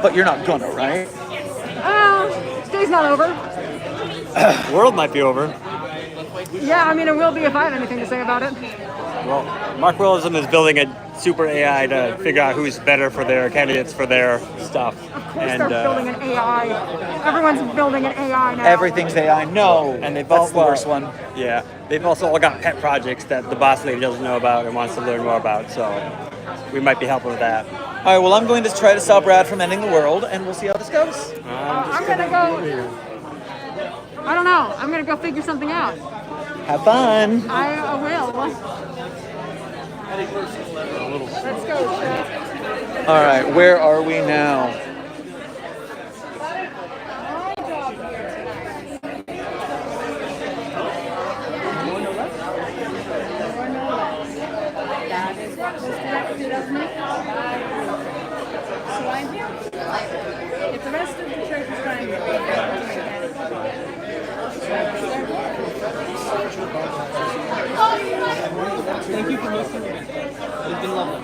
But you're not gonna, right? Day's not over. The world might be over. Yeah, I mean, it will be if I have anything to say about it. Well, Mark Willism is building a super AI to figure out who's better for their candidates for their stuff. Of course they're building an AI. Everyone's building an AI now. Everything's AI. No, and they've that's the worst one. Yeah, they've also all got pet projects that the boss lady doesn't know about and wants to learn more about. So we might be helping with that. All right. Well, I'm going to try to stop Brad from ending the world, and we'll see how this goes. I'm gonna go. I don't know. I'm gonna go figure something out. Have fun. I will. Let's go, Chef. All right, where are we now? That is what was directed of me. So I'm here. If the rest of the church is trying to be Thank you for listening. It's been lovely.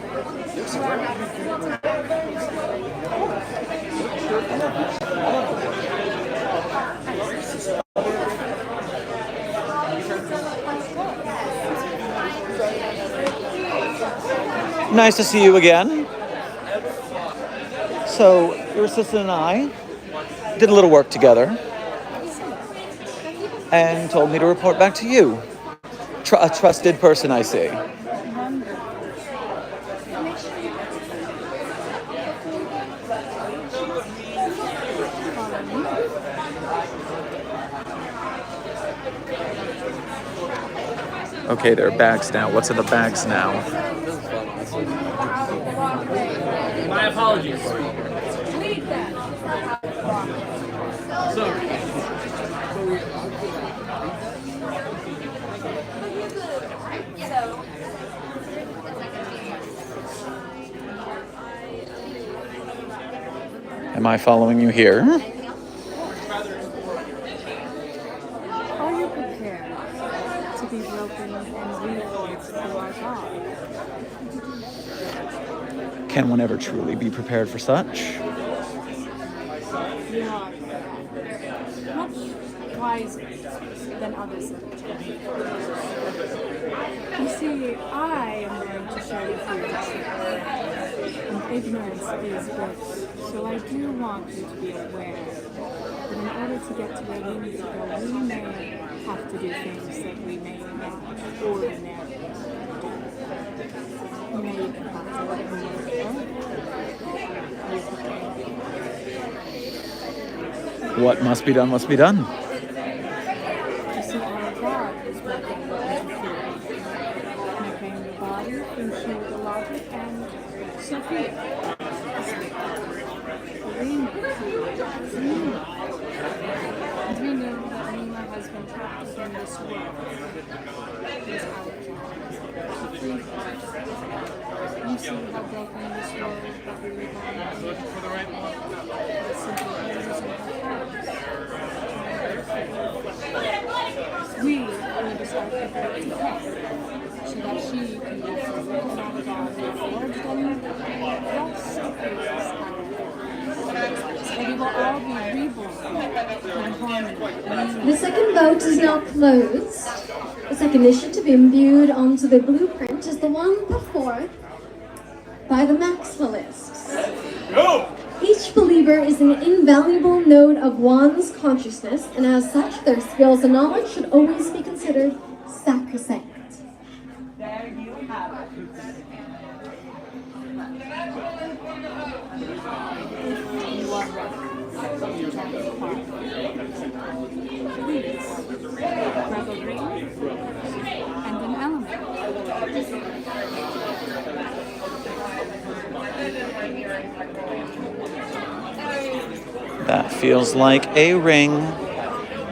Nice to see you again. So, your assistant and I did a little work together and told me to report back to you. A trusted person, I see. Okay, there are bags now. What's in the bags now? My apologies. Sorry. Am I following you here? Are you prepared to be broken and reforged to our God? Can one ever truly be prepared for such? You are much wiser than others. You see, I am going to show you through the truth. And ignorance is bliss. So I do want you to be aware that in order to get to where we need to go, we may have to do things that we may not ordinarily do. We may even have to let them work early. What must be done must be done. You see, our God is working making the body into the logic and Sophia. And we know that me and my husband trapped within this world is our job. You see how broken this world that we live on is. It simply is in our hands. We will decide to her to help so that she can be free and our God reforged and thus increases our we will all be reborn in harmony. The second vote is now closed. The second issue to be imbued onto the blueprint is the one put forth by the Maxwellists. Go! Each believer is an invaluable node of one's consciousness, and as such, their skills and knowledge should always be considered sacrosanct. There you have it. You are right. Please, grab a ring and an element. That feels like a ring.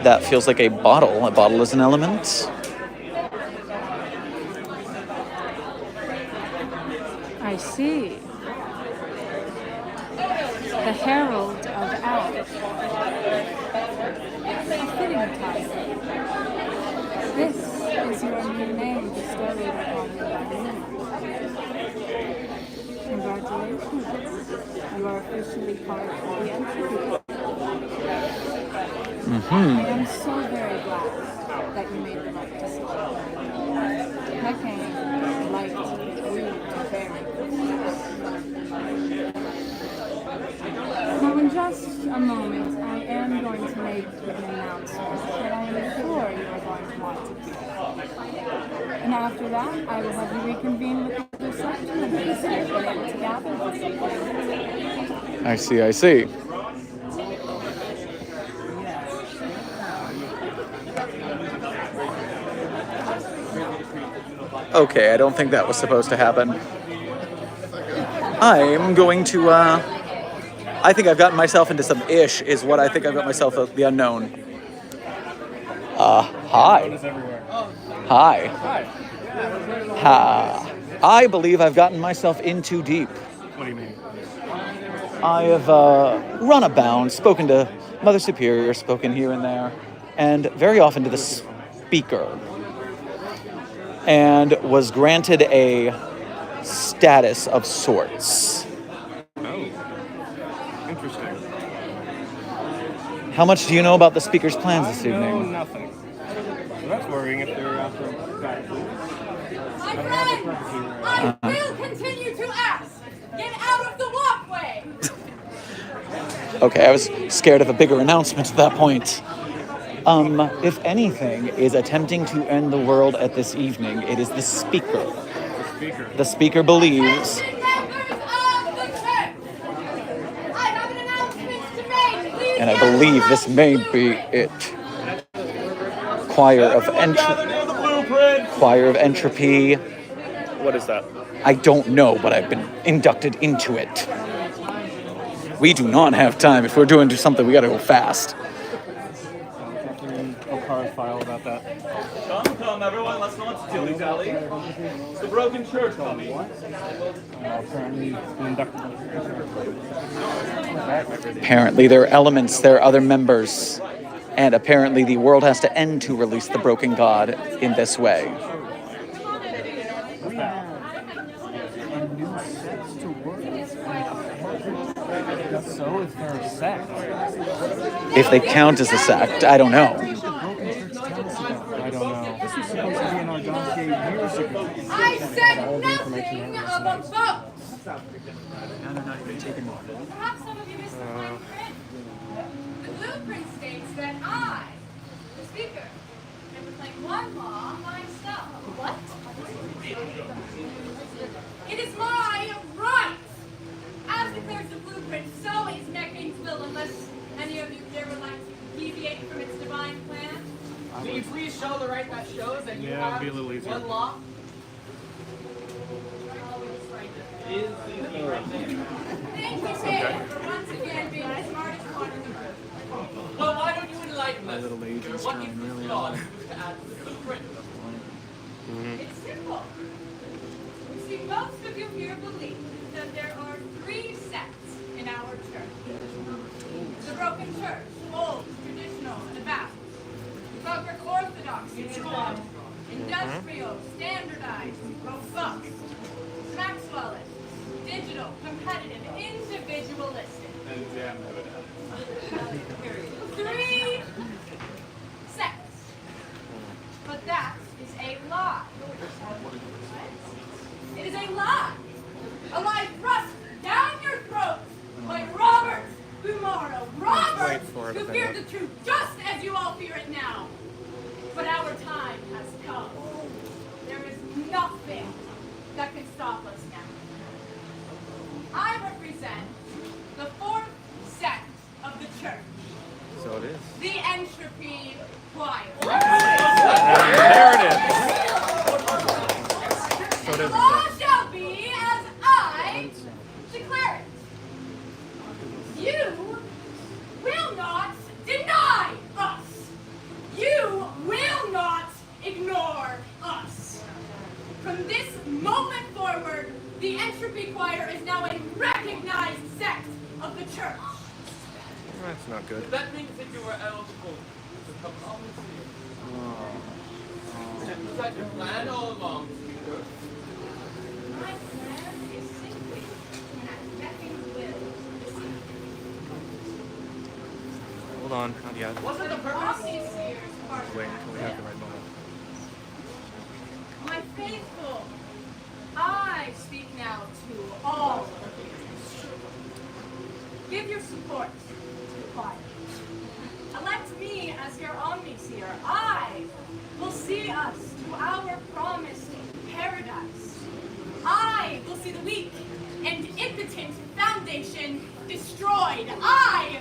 That feels like a bottle. A bottle is an element. I see. The Herald of Ash. A fitting title. This is your new name bestowed upon you by me. Congratulations. You are officially part of the entropy. I am so very glad that you made the right decision. Hecane liked you very Now, in just a moment, I am going to make an announcement that I am sure you are going to want to do. And after that, I will have you reconvene with the section and be able to gather this evening. I see. Okay, I don't think that was supposed to happen. I'm going to, I think I've gotten myself into some ish, is what I think I've got myself, the unknown. Hi. Hi. Ha. I believe I've gotten myself in too deep. What do you mean? I have run abound, spoken to Mother Superior, spoken here and there, and very often to the speaker, and was granted a status of sorts. Oh, interesting. How much do you know about the speaker's plans this evening? I know nothing. So that's worrying if they're after that. My friends, I will continue to ask. Get out of the walkway. Okay, I was scared of a bigger announcement at that point. If anything is attempting to end the world at this evening, it is the speaker. The speaker believes. And I believe this may be it. Choir of entropy. What is that? I don't know, but I've been inducted into it. We do not have time. If we're doing something, we gotta go fast. I'll carve a file about that. Come, everyone, let's not dilly-dally. It's the broken church, homie. Apparently there are elements, there are other members, and apparently the world has to end to release the broken god in this way. So if they're a sect. If they count as a sect, I don't know. I don't know. This was supposed to be in our dossier years ago. I said nothing of a vote. Perhaps some of you missed the fine print. blueprint states that I, the speaker, can proclaim one law myself. What? It is my right! As declares the blueprint, so is Mechani's will, unless any of you here would like to deviate from its divine plan. Will you please show the right that shows that you Yeah, have it'd be a little easier. one law? Thank you, Kate, for once again being the smartest one in the room. Well, why don't you enlighten us? little agent's What trying is this really law hard. to add to the blueprint? It's simple. You see, most of you here believe that there are 3 sects in our church. The broken church, old, traditional, and devout. Conquered orthodoxy, industrial, standardized, robust. Maxwellist, digital, competitive, individualistic. And damn evident. 3 sects. But that is a lie. It is a lie. A lie thrust down your throat by Robert Bumaro. Robert, Wait for it a who feared minute. the truth just as you all fear it now. But our time has come. There is nothing that can stop us now. I represent the 4th sect of the church, So it is. the entropy choir. There it is. So it The is. law shall be as I declare it. You will not deny us. You will not ignore us. From this moment forward, the entropy choir is now a recognized sect of the church. That's not good. That means that you were eligible to come on here. Was that your plan all along, Speaker? My plan is simply to enact Mechani's will this evening. Hold on, not yet. Wasn't the All purpose? these years part of Wait that until we have the right moment. My faithful, I speak now to all of you. Give your support to the choir. Elect me as your omniseer. I will see us to our promised paradise. I will see the weak and impotent foundation destroyed. I,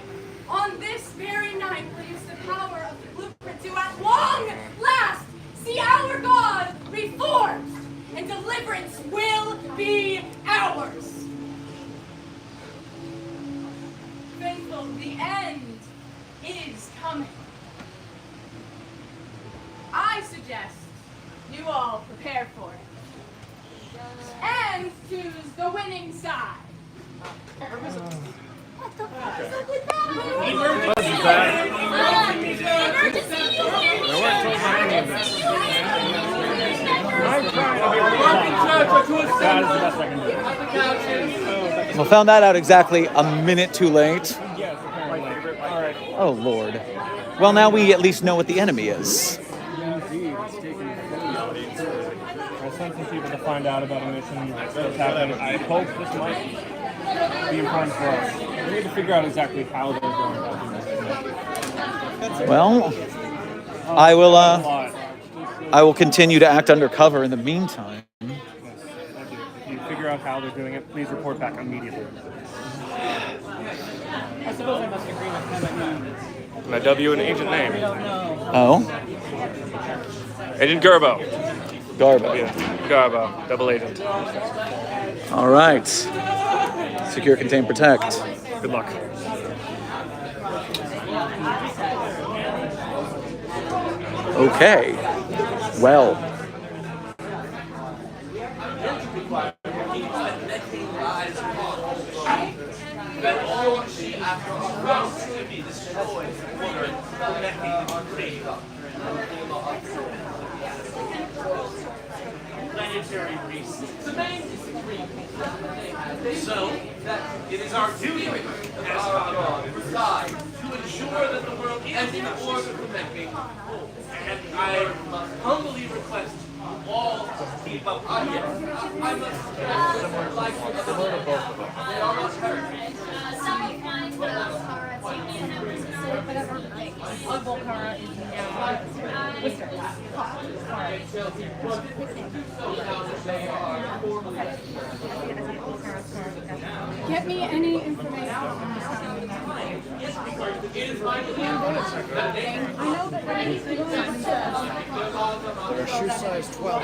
on this very night, will use the power of the blueprint to at long last see our God reformed, and deliverance will be ours. Faithful, the end is coming. I suggest you all prepare for it. And choose the winning side. What the fuck is up with that? Wasn't that? I weren't told about any of this. I'm trying to be that is the best I can do. Well, found that out exactly a minute too late. Yes, apparently. All right. Oh, Lord. Well, now we at least know what the enemy is. Indeed, it's taken I sent some people to find out about a mission that's happening. I hope this might be important for us. We need to figure out exactly how they're going about doing this. Well, I will continue to act undercover in the meantime. If you figure out how they're doing it, please report back immediately. I suppose I must agree with him. And I dub you an agent name. Oh? Agent Garbo. Garbo. Yeah, Garbo, double agent. All right. Secure, contain, protect. Good luck. Okay. Well. That all she after our house to be destroyed, planetary reasons. The main disagreement. So that it is our duty as our God to ensure that the world is in order for making. And I must humbly request all to keep up. I must like they are not hurt. Some of mine are at Volcara is now Whisker. Get me any information on this happening now. I know that when he's doing this, They're shoe size 12.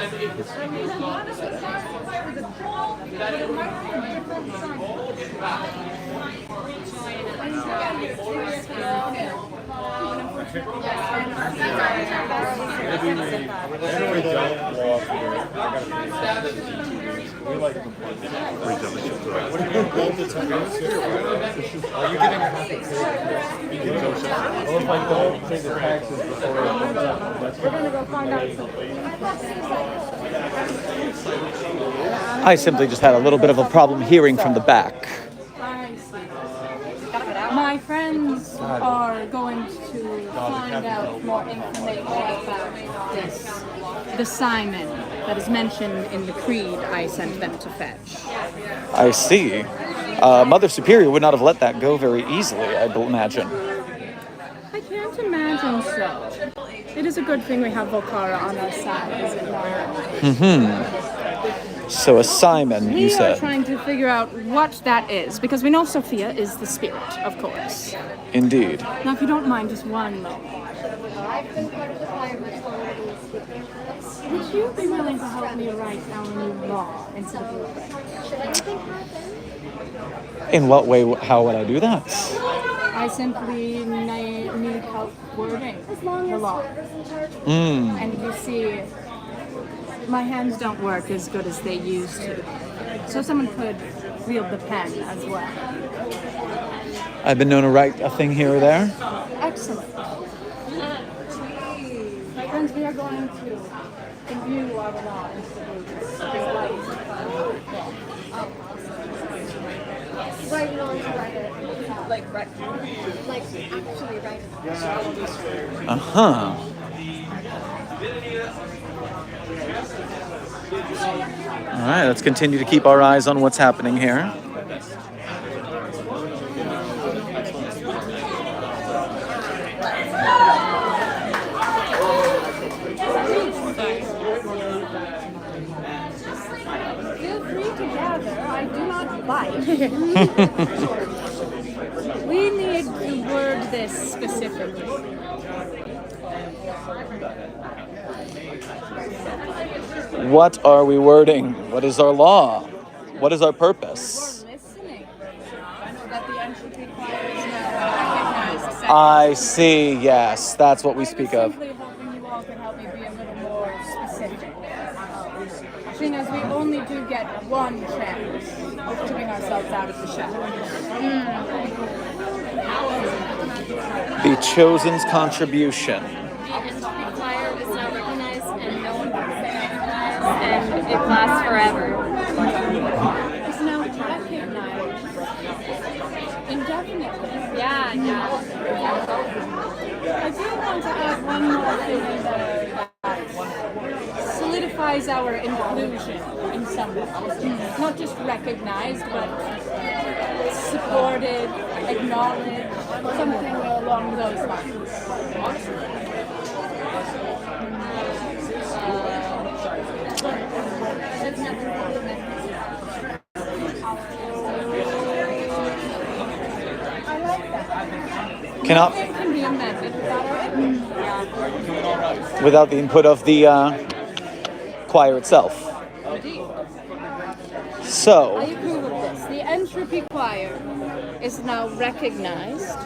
We like them. What are you going to build the Are you getting a half a cake? Or if I don't pay the taxes before it comes out. we're going to go find out something. I simply just had a little bit of a problem hearing from the back. I see. My friends are going to find out more information about this. The Simon that is mentioned in the creed I sent them to fetch. I see. Mother Superior would not have let that go very easily, I imagine. I can't imagine so. It is a good thing we have Volcara on our side, is it not? So a Simon, you We are said. trying to figure out what that is, because we know Sophia is the spirit, of course. Indeed. Now, if you don't mind, just one moment. Would you be willing to help me write our new law instead of blueprint? In what way, how would I do that? I simply need help wording the law. And you see, my hands don't work as good as they used to. So someone could wield the pen as well. I've been known to write a thing here or there. Excellent. My friends, we are going to review our law instead Write it on to write it. Like actually write it. Uh-huh. All right, let's continue to keep our eyes on what's happening here. Feel free to gather. I do not bite. We need to word this specifically. What are we wording? What is our law? What is our purpose? Listening. That the entropy choir is now recognized. I see, yes, that's what we speak I of. was simply hoping you all could help me be a little more specific. Seeing as we only do get one chance of putting ourselves out of the shadows. The Chosen's contribution. The entropy choir is now recognized and no one can say otherwise, and it lasts forever. It's now recognized indefinitely. Yeah. I do want to add one more thing in there that solidifies our inclusion in some way. Not just recognized, but supported, acknowledged, something along those lines. Cannot, It can be amended without the input of the choir itself. I So, approve of this. The entropy choir is now recognized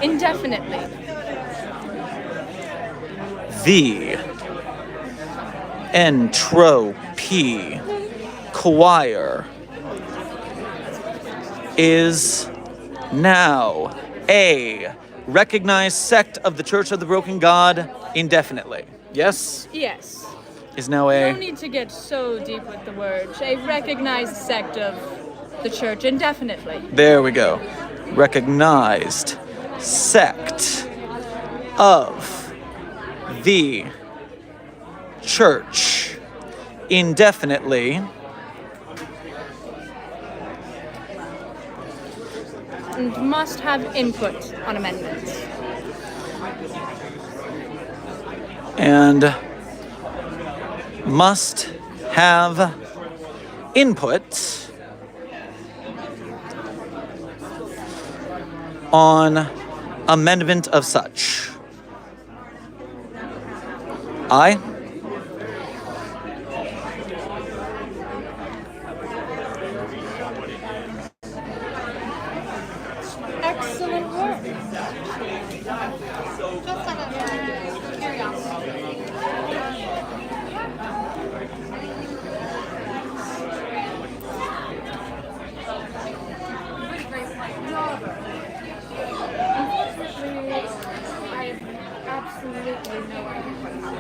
indefinitely. the entropy choir is now a recognized sect of the Church of the Broken God indefinitely. Yes? Yes. Is now No a... need to get so deep with the words. A recognized sect of the church indefinitely. There we go. Recognized sect of the church indefinitely. and must have input on amendments. And must have input on amendment of such. Aye. Excellent work. Just out of curiosity. Really great point. Unfortunately, I have absolutely no idea what happened.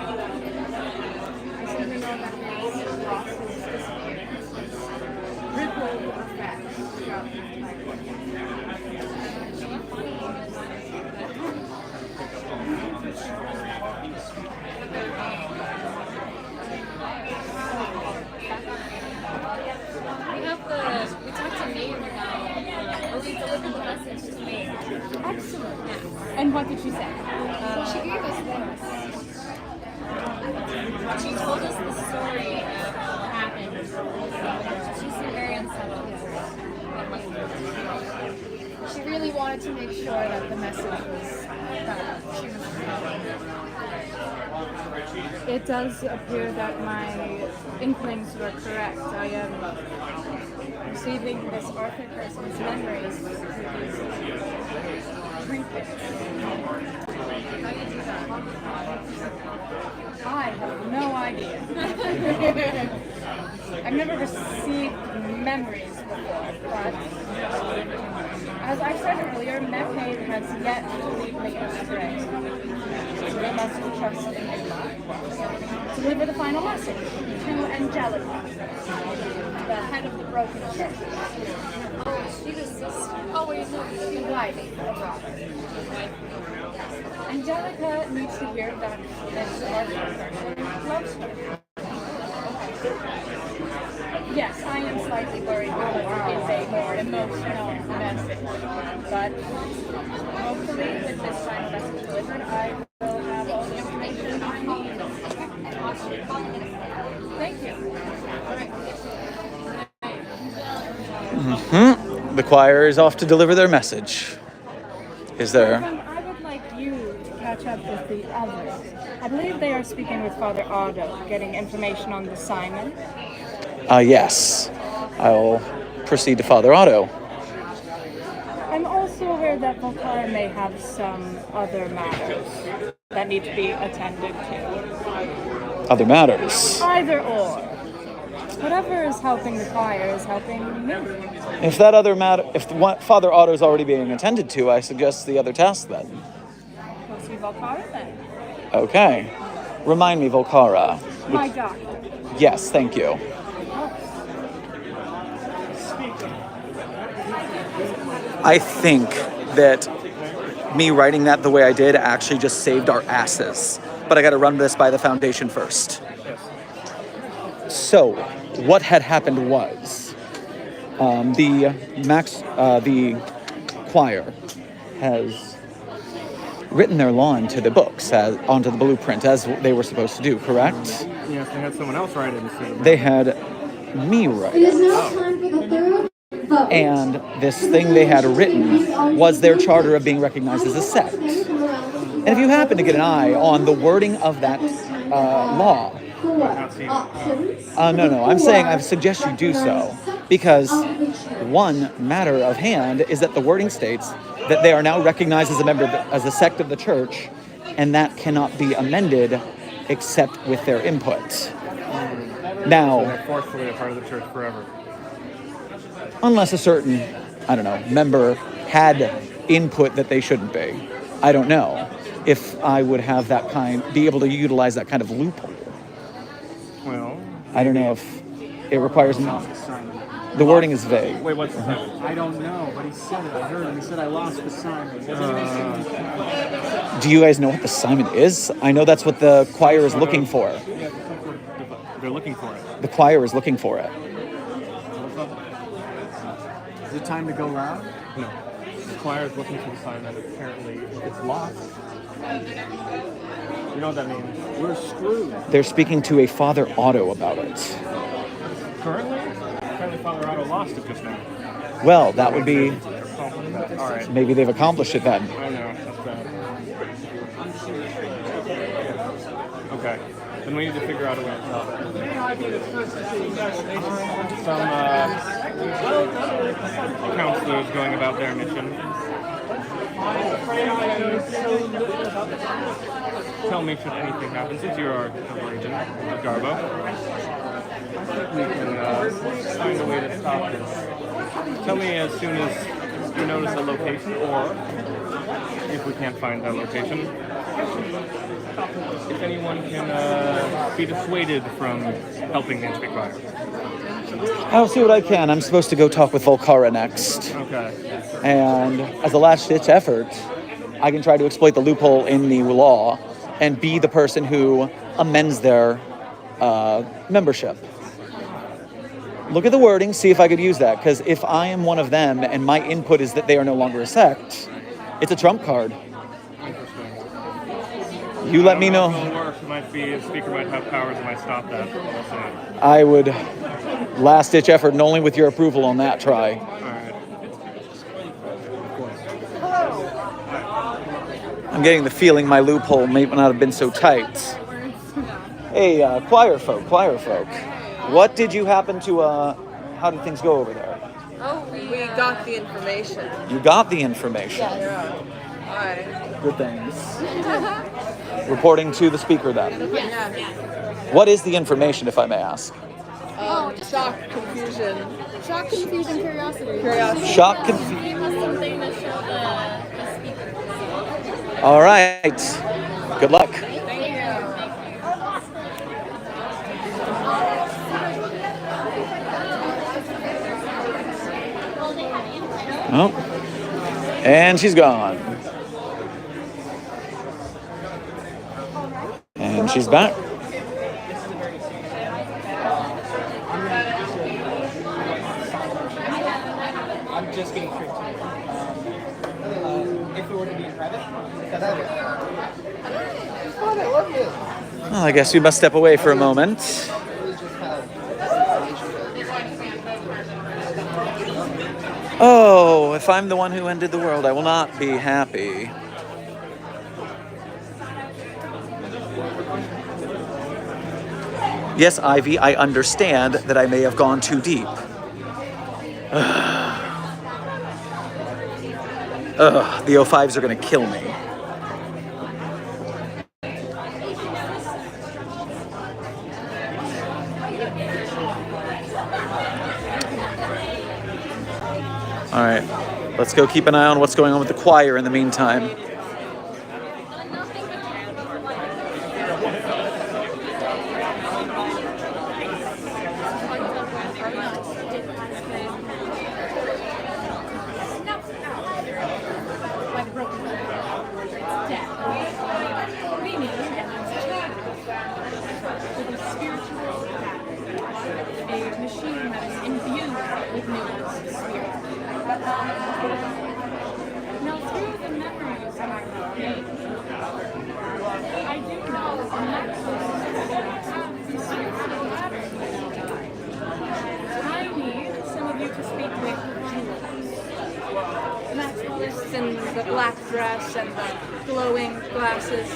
I simply know that his loss has disappeared. Ripple effects throughout the entire We talked to Nate now. Or we delivered the message to Nate. Excellent. And what did she say? Well, she gave us this. She told us the story of what happened. She seemed very unsettled. She really wanted to make sure that the message was that she was. It does appear that my inklings were correct. I am receiving this Arthur person's memories through these trinkets. I have no idea. I've never received memories before, but as I said earlier, Mecca has yet to lead me astray. So we must trust in him. Deliver the final message to Angelica, the head of the broken church. Oh, she was just always The wife of Robert. Angelica needs to hear that this Arthur person loves her. Yes, I am slightly worried because it is a more emotional message, but hopefully with this final message delivered, I will have all the information I need. Thank you. The choir is off to deliver their message. Is there? I would like you to catch up with the others. I believe they are speaking with Father Otto, getting information on the Simon. Yes. I'll proceed to Father Otto. I'm also aware that Volcara may have some other matters that need to be attended to. Other matters. Either or. Whatever is helping the choir is helping me. If that other matter, if the one, Father Otto is already being attended to, I suggest the other task then. We'll see Volcara then. Okay. Remind me, Volcara. My doctor. Yes, thank you. I think that me writing that the way I did actually just saved our asses. But I gotta run this by the Foundation first. So, what had happened was, the choir has written their law into the books, onto the blueprint, as they were supposed to do, correct? Yes, they had someone else write it instead of They had me write It is it. now time for the third vote. And this thing they had written was their charter of being recognized as a sect. And if you happen to get an eye on the wording of that law, no, I'm saying I suggest you do so, because one matter of hand is that the wording states that they are now recognized as a member, as a sect of the church, and that cannot be amended except with their input. Now, So they're forcefully a part of the church forever. unless a certain, I don't know, member had input that they shouldn't be. I don't know if I would have that be able to utilize that kind of loophole. Well, I don't know if it requires the wording is vague. wait, what's that? I don't know, but he said it. I heard him. He said I lost the Simon. Do you guys know what the Simon is? I know that's what the choir is looking for. They're looking for it. The choir is looking for it. Is it time to go loud? No. The choir is looking for the sign that apparently it's lost. You know what that means? We're screwed. They're speaking to a Father Otto about it. Currently? Apparently Father Otto lost it just now. Well, that would be... Alright. Maybe they've accomplished it then. I know, that's bad. Okay. Then we need to figure out a way to stop it. Some counselors going about their mission. Tell me should anything happen, since you're our agent of Garbo. I think we can find a way to stop this. Tell me as soon as you notice a location, or if we can't find that location, if anyone can be dissuaded from helping the entropy choir. I'll see what I can. I'm supposed to go talk with Volcara next. Okay. And as a last-ditch effort, I can try to exploit the loophole in the law and be the person who amends their membership. Look at the wording, see if I could use that, because if I am one of them and my input is that they are no longer a sect, it's a trump card. You let me know. The speaker might have powers that might stop that. I would last-ditch effort, and only with your approval on that try. I'm getting the feeling my loophole may not have been so tight. Hey, choir folk. What did you happen to, how did things go over there? Oh, we got the information. You got the information. Yeah. Hi. Good things. Reporting to the speaker then. Yes. What is the information, if I may ask? Shock, confusion. Shock, confusion, curiosity. Shock, confusion. Give us something to show the speaker. All right. Good luck. Oh, and she's gone. And she's back. I'm just getting straight to it. If we were to be in private, I love it. Well, I guess we must step away for a moment. Oh, if I'm the one who ended the world, I will not be happy. Yes, Ivy, I understand that I may have gone too deep. The O5s are going to kill me. All right, let's go keep an eye on what's going on with the choir in the meantime. In the black dress and the glowing glasses.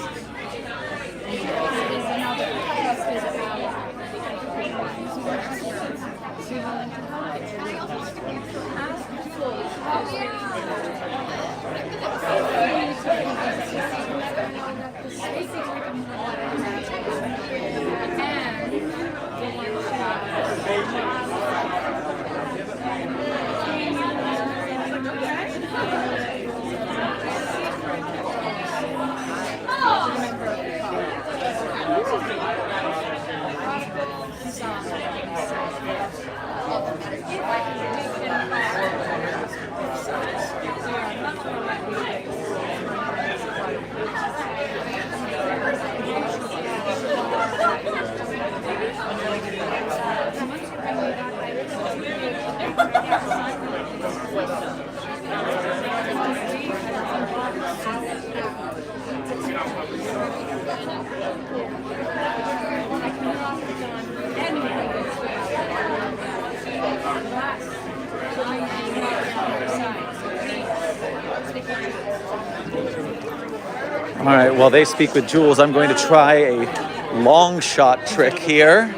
All right, while they speak with Jules, I'm going to try a long shot trick here.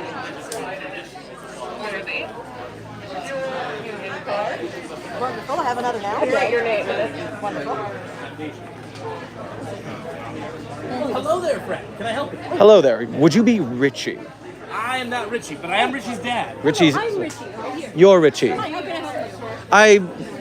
Wonderful. I have another now. Write your name in it. Wonderful. Hello there, friend. Can I help you? Hello there. Would you be Richie? I am not Richie, but I am Richie's dad. Richie's. I'm Richie. Right here. You're Richie. Hi, how can I help you? I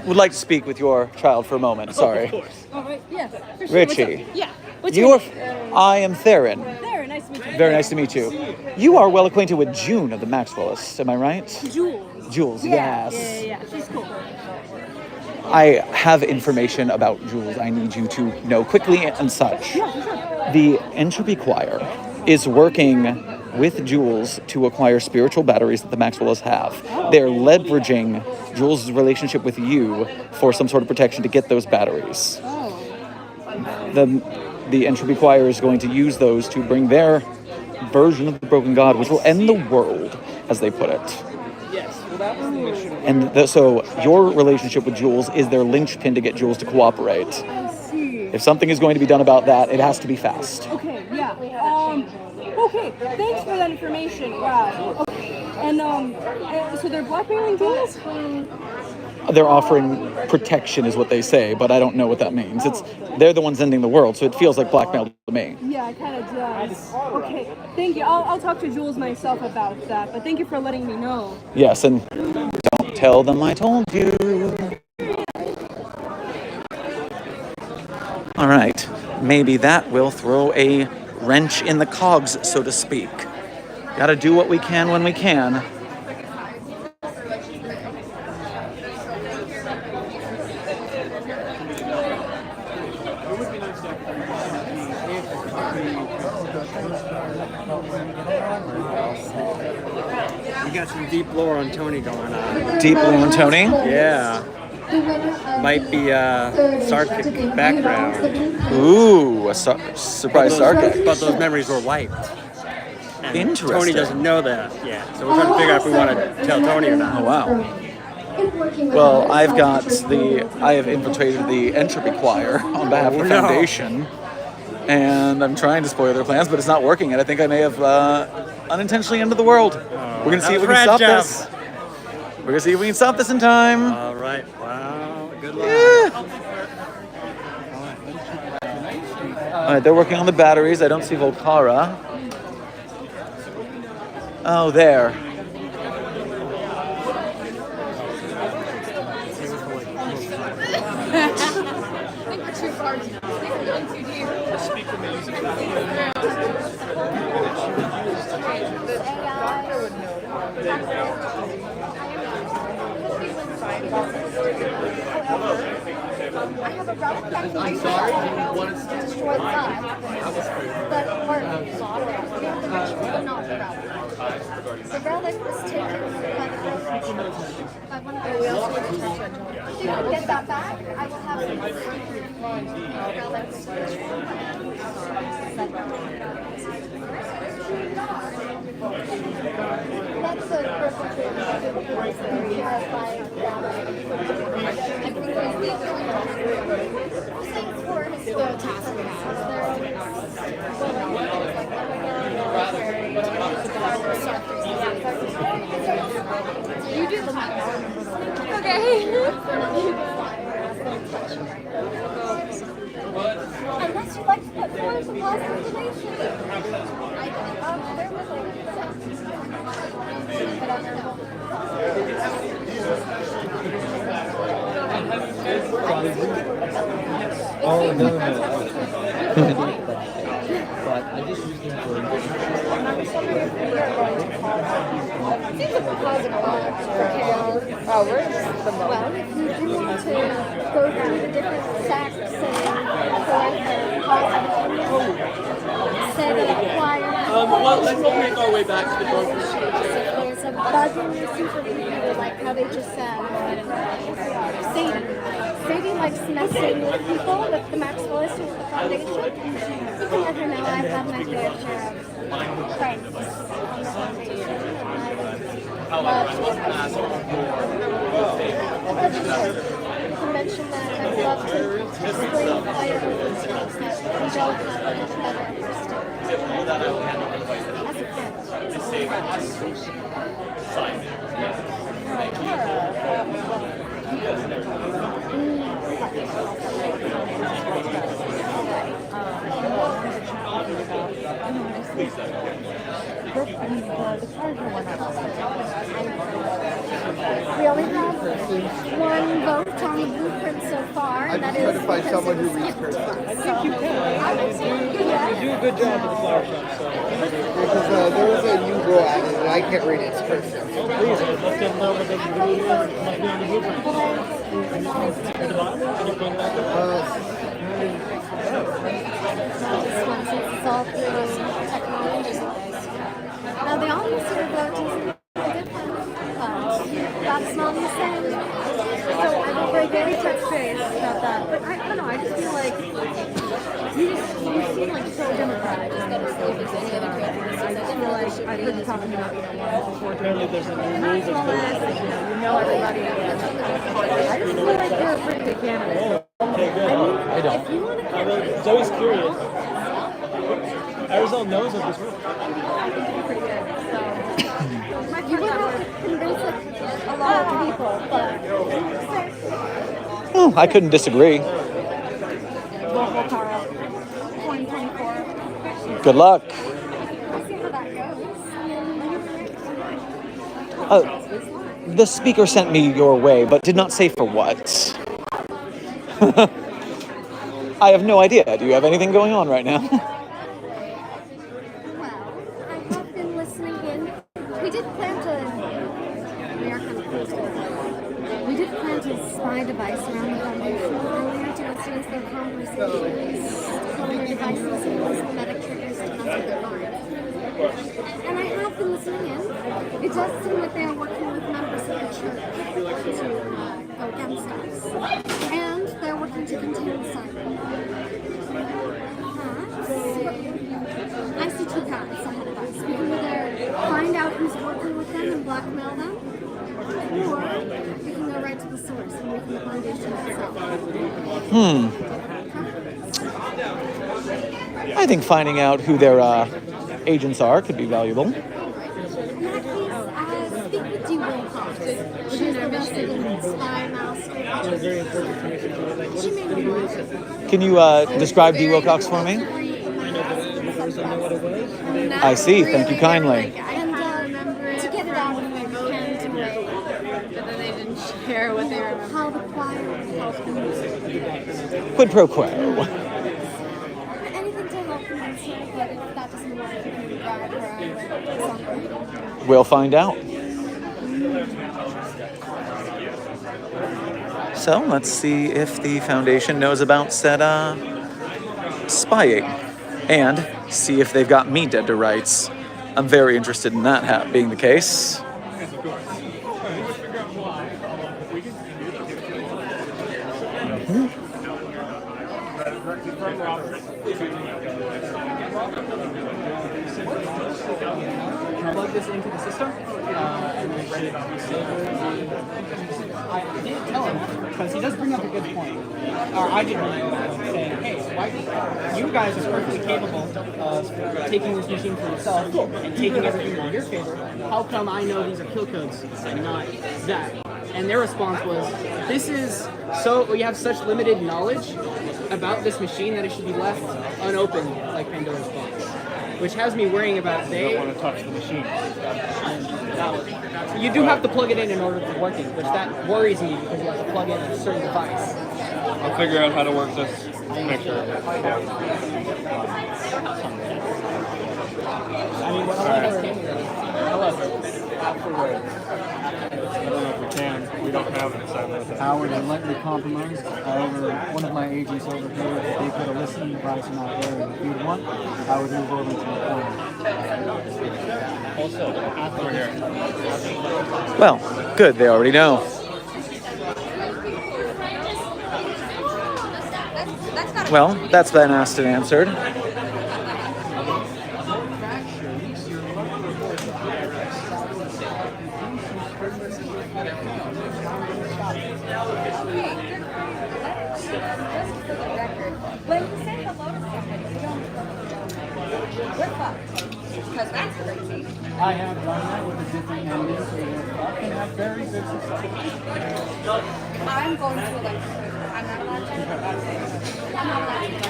would like to speak with your child for a moment. Sorry. Of course. All right. Yeah. For sure. Richie. What's up? Yeah. What's You your are. name? I am Theron. There. Nice to meet you. Very nice to meet you. You are well acquainted with June of the Maxwellists, am I right? Jules. Jules, Yeah. yes. Yeah. She's cool. I have information about Jules I need you to know quickly and such. Yeah, for sure. The Entropy Choir is working with Jules to acquire spiritual batteries that the Maxwellists have. They're leveraging Jules' relationship with you for some sort of protection to get those batteries. The Entropy Choir is going to use those to bring their version of the broken god, which will end the world, as they put it. Yes, well, that was the mission. And so your relationship with Jules is their linchpin to get Jules to cooperate. I see. If something is going to be done about that, it has to be fast. Okay. Yeah. Okay. Thanks for that information. Wow. Okay. And so they're blackmailing Jules? They're offering protection is what they say, but I don't know what that means. They're the ones ending the world, so it feels like blackmail to me. Yeah, it kind of does. Okay. Thank you. I'll talk to Jules myself about that. But thank you for letting me know. Yes, and don't tell them I told you. All right. Maybe that will throw a wrench in the cogs, so to speak. Gotta do what we can when we can. You got some deep lore on Tony going on. Deep lore on Tony? Yeah. Might be a Sarkic background. Ooh, a surprise Sarkic. But those memories were wiped. And Interesting. Tony doesn't know that yet. So we're trying to figure out if we want to tell Tony or not. Oh, wow. Well, I have infiltrated the Entropy Choir on behalf of the Foundation. And I'm trying to spoil their plans, but it's not working. And I think I may have unintentionally ended the world. We're going to see if we can stop this. We're going to see if we can stop this in time. All right. Wow. Good luck. Yeah. All right, they're working on the batteries. I don't see Volcara. Oh, there. I think we're too far now. I think we're going too deep. I have a relic that can be destroy the sun. But part of the dimensions, but not the relic. The relic was taken by the broken by one of the If you can get that back, I will have some relics. That's the perfect way to do it. Purify you do the Unless you'd like to put forward some lost information. There was Oh, no. But I just used them for where's the well, if you do want to go through the different sects and collect their cosmetics, say that acquire. Well, let's make our way back to the broken. There's a buzzing super computer, like how they just said. Sadie likes messing with people, with the Maxwellists, with the Foundation. You can let her know I I've had my fair share of friends on the foundation. I would love to mention that I would love to explain why it is things that we don't have a better We only have one vote on the blueprint so far, and that is find because someone it who was reads skipped. cursive. So, You do a good job at the flower shop, so. Because there was a new rule added and I can't read it. It's cursive. Please, let's get know what they can do. Must be on the blueprint. At the bottom? Can you point that this one, since it's all through technology. Now, the officer vote isn't different, but that's not the same. So I'm very touch base about that. But I don't know, I just feel like you seem like so democratic. I just feel like I heard you talking about, apparently there's a new rules of nationalist, you know everybody. I just feel like you're a pretty good candidate. Okay, good. I mean, if you want to Zoe's curious. Arizona knows of this rule. I think you're pretty good. So you would have to convince a lot of people, but Oh, I couldn't disagree. local Tara, 2024. Good luck. We'll see how that goes. The speaker sent me your way, but did not say for what. I have no idea. Do you have anything going on right now? Well, I have been listening in. We did plant a spy device around the foundation earlier to listen to their conversations, clone their devices, and use phonetic triggers to mess with their minds. And I have been listening in. It does seem that they are working with members of the church to go against us. And they're working to contain the cyber. I see two paths ahead of us. We can either find out who's working with them and blackmail them, or we can go right to the source and weaken the foundation itself. I think finding out who their agents are could be valuable. In that case, speak with D. Wilcox. She's the resident spy master. She may know more. Can you describe D. Wilcox for me? I see. Thank you kindly. And to get it out of their hands and way, but then they didn't share what they remember. How the choir would help them. Quid pro quo. Anything to help them answer, but if that doesn't work, you can grab her or something. We'll find out. So let's see if the Foundation knows about said spying, and see if they've got me dead to rights. I'm very interested in that being the case. Plug this into the system, and then ready to I did tell him, because he does bring up a good point. I didn't really know, saying, hey, why you guys are perfectly capable of taking this machine for yourself and taking everything in your favor. How come I know these are kill codes and not that? And their response was, this is so, we have such limited knowledge about this machine that it should be left unopened, like Pandora's box. Which has me worrying about they don't want to touch the machine. You do have to plug it in order to work it, which that worries me because you have to plug in a certain device. I'll figure out how to work this. Make sure. I mean, however, I don't know if we can. We don't have an assignment. Howard is lightly compromised. However, one of my agents over here, if they put a listening device in our area, if you'd want, I would move over to the corner. Also, over here. Well, good, they already know. Well, that's been asked and answered. When you say hello to somebody, you don't. We're fucked. Because that's crazy. I have done that with a different ending, so we're fucked and have very good success. I'm going to electrocute. I'm not allowed to. I'm not allowed to.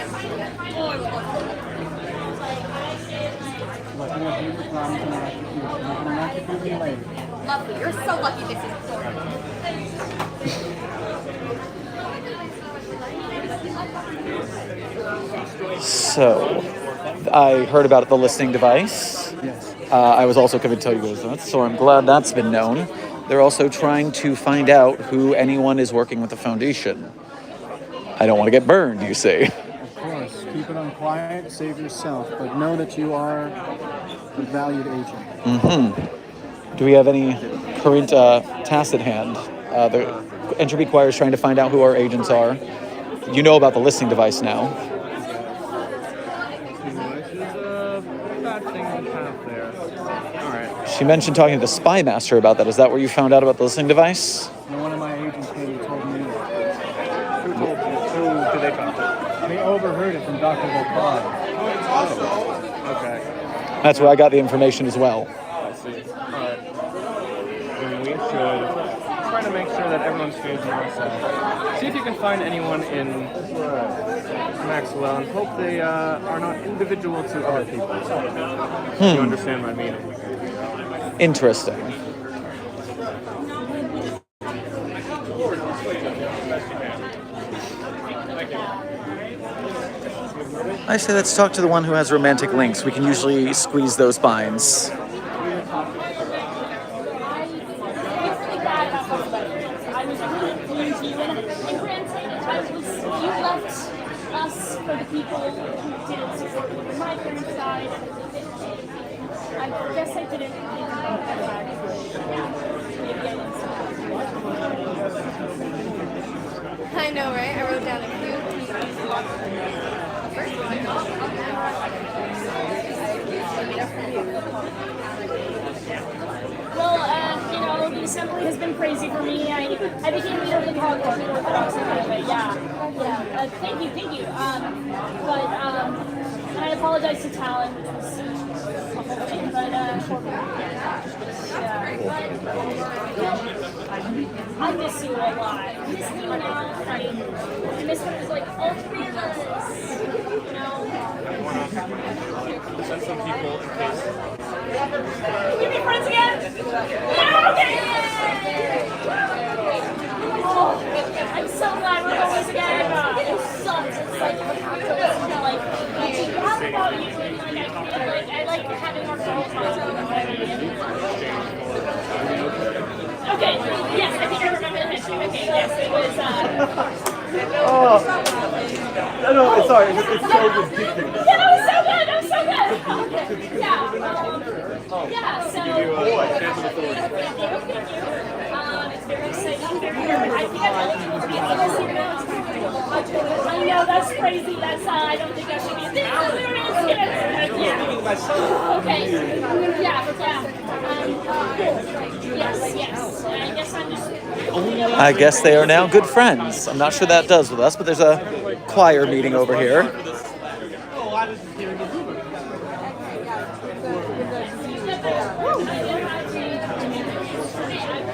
Lucky enough, you were promised an electrocution. I'm going to electrocute you later. Lovely. You're so lucky this is So, I heard about the listening device. Yes. I was also going to tell you guys that, so I'm glad that's been known. They're also trying to find out who anyone is working with the Foundation. I don't want to get burned, you see. Of course. Keep it on quiet, save yourself, but know that you are a valued agent. Mm-hmm. Do we have any current tasks at hand? The Entropy Choir is trying to find out who our agents are. You know about the listening device now. Bad thing to have there. Alright. She mentioned talking to the Spy Master about that. Is that where you found out about the listening device? No one of my agents came and told me that. Who told you? Who did they talk to? They overheard it from Dr. Volpad. Okay. That's where I got the information as well. I see. Alright. Then we should try to make sure that everyone stays on our side. See if you can find anyone in Maxwell and hope they are not individual to other people. You understand my meaning? Interesting. I say let's talk to the one who has romantic links. We can usually squeeze those binds. For the people who didn't support me from my parents' side, I guess I didn't think about that. I know, right? I wrote down a few keys. Well, the assembly has been crazy for me. I became leader of the Hogwarts Orthodox anyway. Yeah. Thank you. But and I apologize to Talon, which was a whole thing. But I miss you a lot. I miss hanging out. I miss when it was like all three of us. Send some people in case. We be friends again? Yeah, okay! Oh, I'm so glad we're always together. It sucks. It's like, how about you? I like having our girls on. Okay, yes, I think I remember the history. Okay, yes, it was, No, it's sorry. It's so ridiculous. Yeah, that was so good. Yeah, so... Give you a chance of authority. Thank you. It's very exciting. I think I've only told you this amount. I know, that's crazy. That's, I don't think I should be there. Okay. Yeah. Yes. I guess I'm just... I guess they are now good friends. I'm not sure that does with us, but there's a choir meeting over here.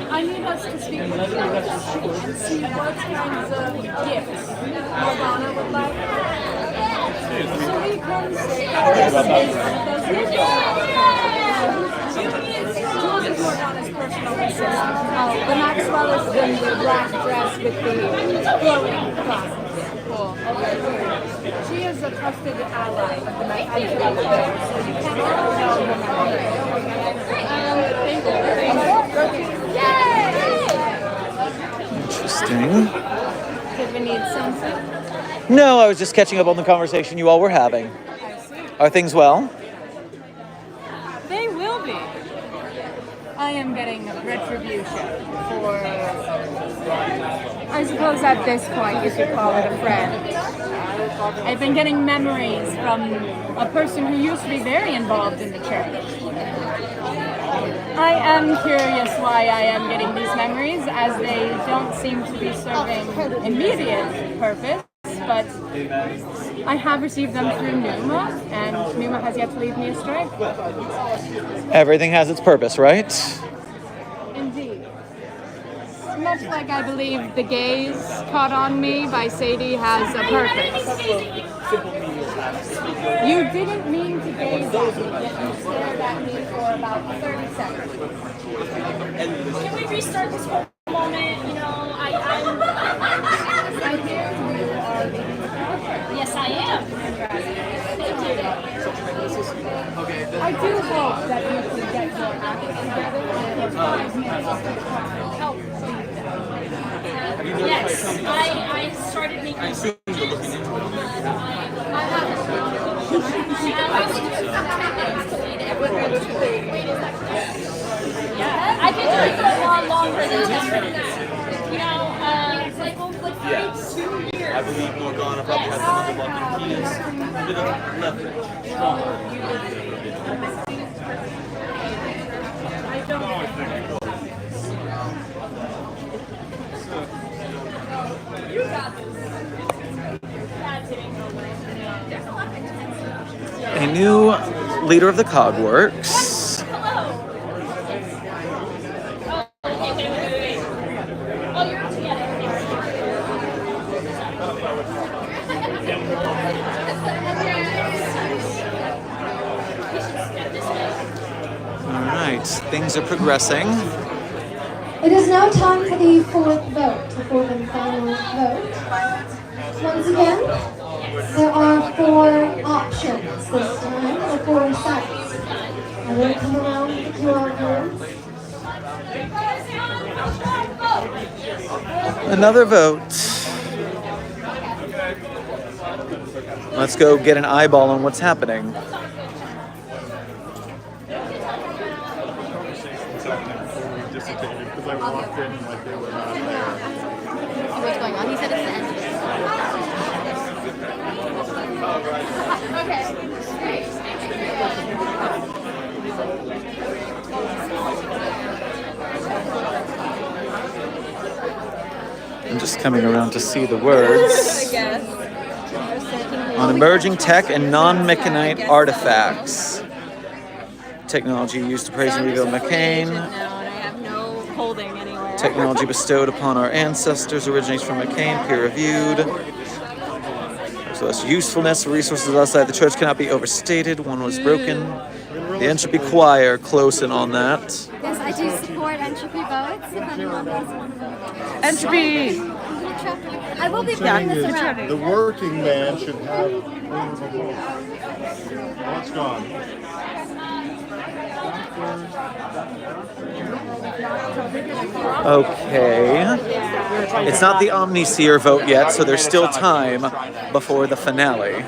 I need us to speak with each other and see what kinds of gifts Morgana would like. So we can say this is Jules is Morgana's personal assistant. The Maxwell is in the black dress with the flowing glasses. Cool. She is a trusted ally of the Maxwell, so you can't know Interesting. Did we need something? No, I was just catching up on the conversation you all were having. Are things well? They will be. I am getting retribution for, I suppose at this point you could call it a friend. I've been getting memories from a person who used to be very involved in the church. I am curious why I am getting these memories, as they don't seem to be serving immediate purpose, but I have received them through Numa, and Numa has yet to lead me astray. Everything has its purpose, right? Indeed. Much like I believe the gaze caught on me by Sadie has a purpose. You didn't mean to gaze at me, yet you stared at me for about 30 seconds. Can we restart this for a moment? You know, I hear you are leading the project. Yes, I am. I do hope that you can get your act together and find me to help lead them. Yes, I started making. Yeah, I've been doing it for a lot longer than that. You know, like over 2 years. I believe Morgana probably has some unlocking keys. Bit of leverage. You got this. A new leader of the Cogworks. Alright, things are progressing. It is now time for the fourth vote, the fourth and final vote. Once again, there are 4 options this time, or 4 sites. I will come around with the QR code. Another vote. Let's go get an eyeball on what's happening. Because I walked in like they were not there. What's going on? He said it's the end. I'm just coming around to see the words. On emerging tech and non-mechanite artifacts. Technology used to praise and reveal McCain. Technology bestowed upon our ancestors originates from McCain, peer-reviewed. So its usefulness of resources outside the church cannot be overstated. One was broken. The Entropy Choir, close in on that. Yes, I do support entropy votes. If anyone does one of them. Entropy! I will be bringing this around. The working man should have one of the votes. What's gone? Okay. It's not the Omniseer vote yet, so there's still time before the finale.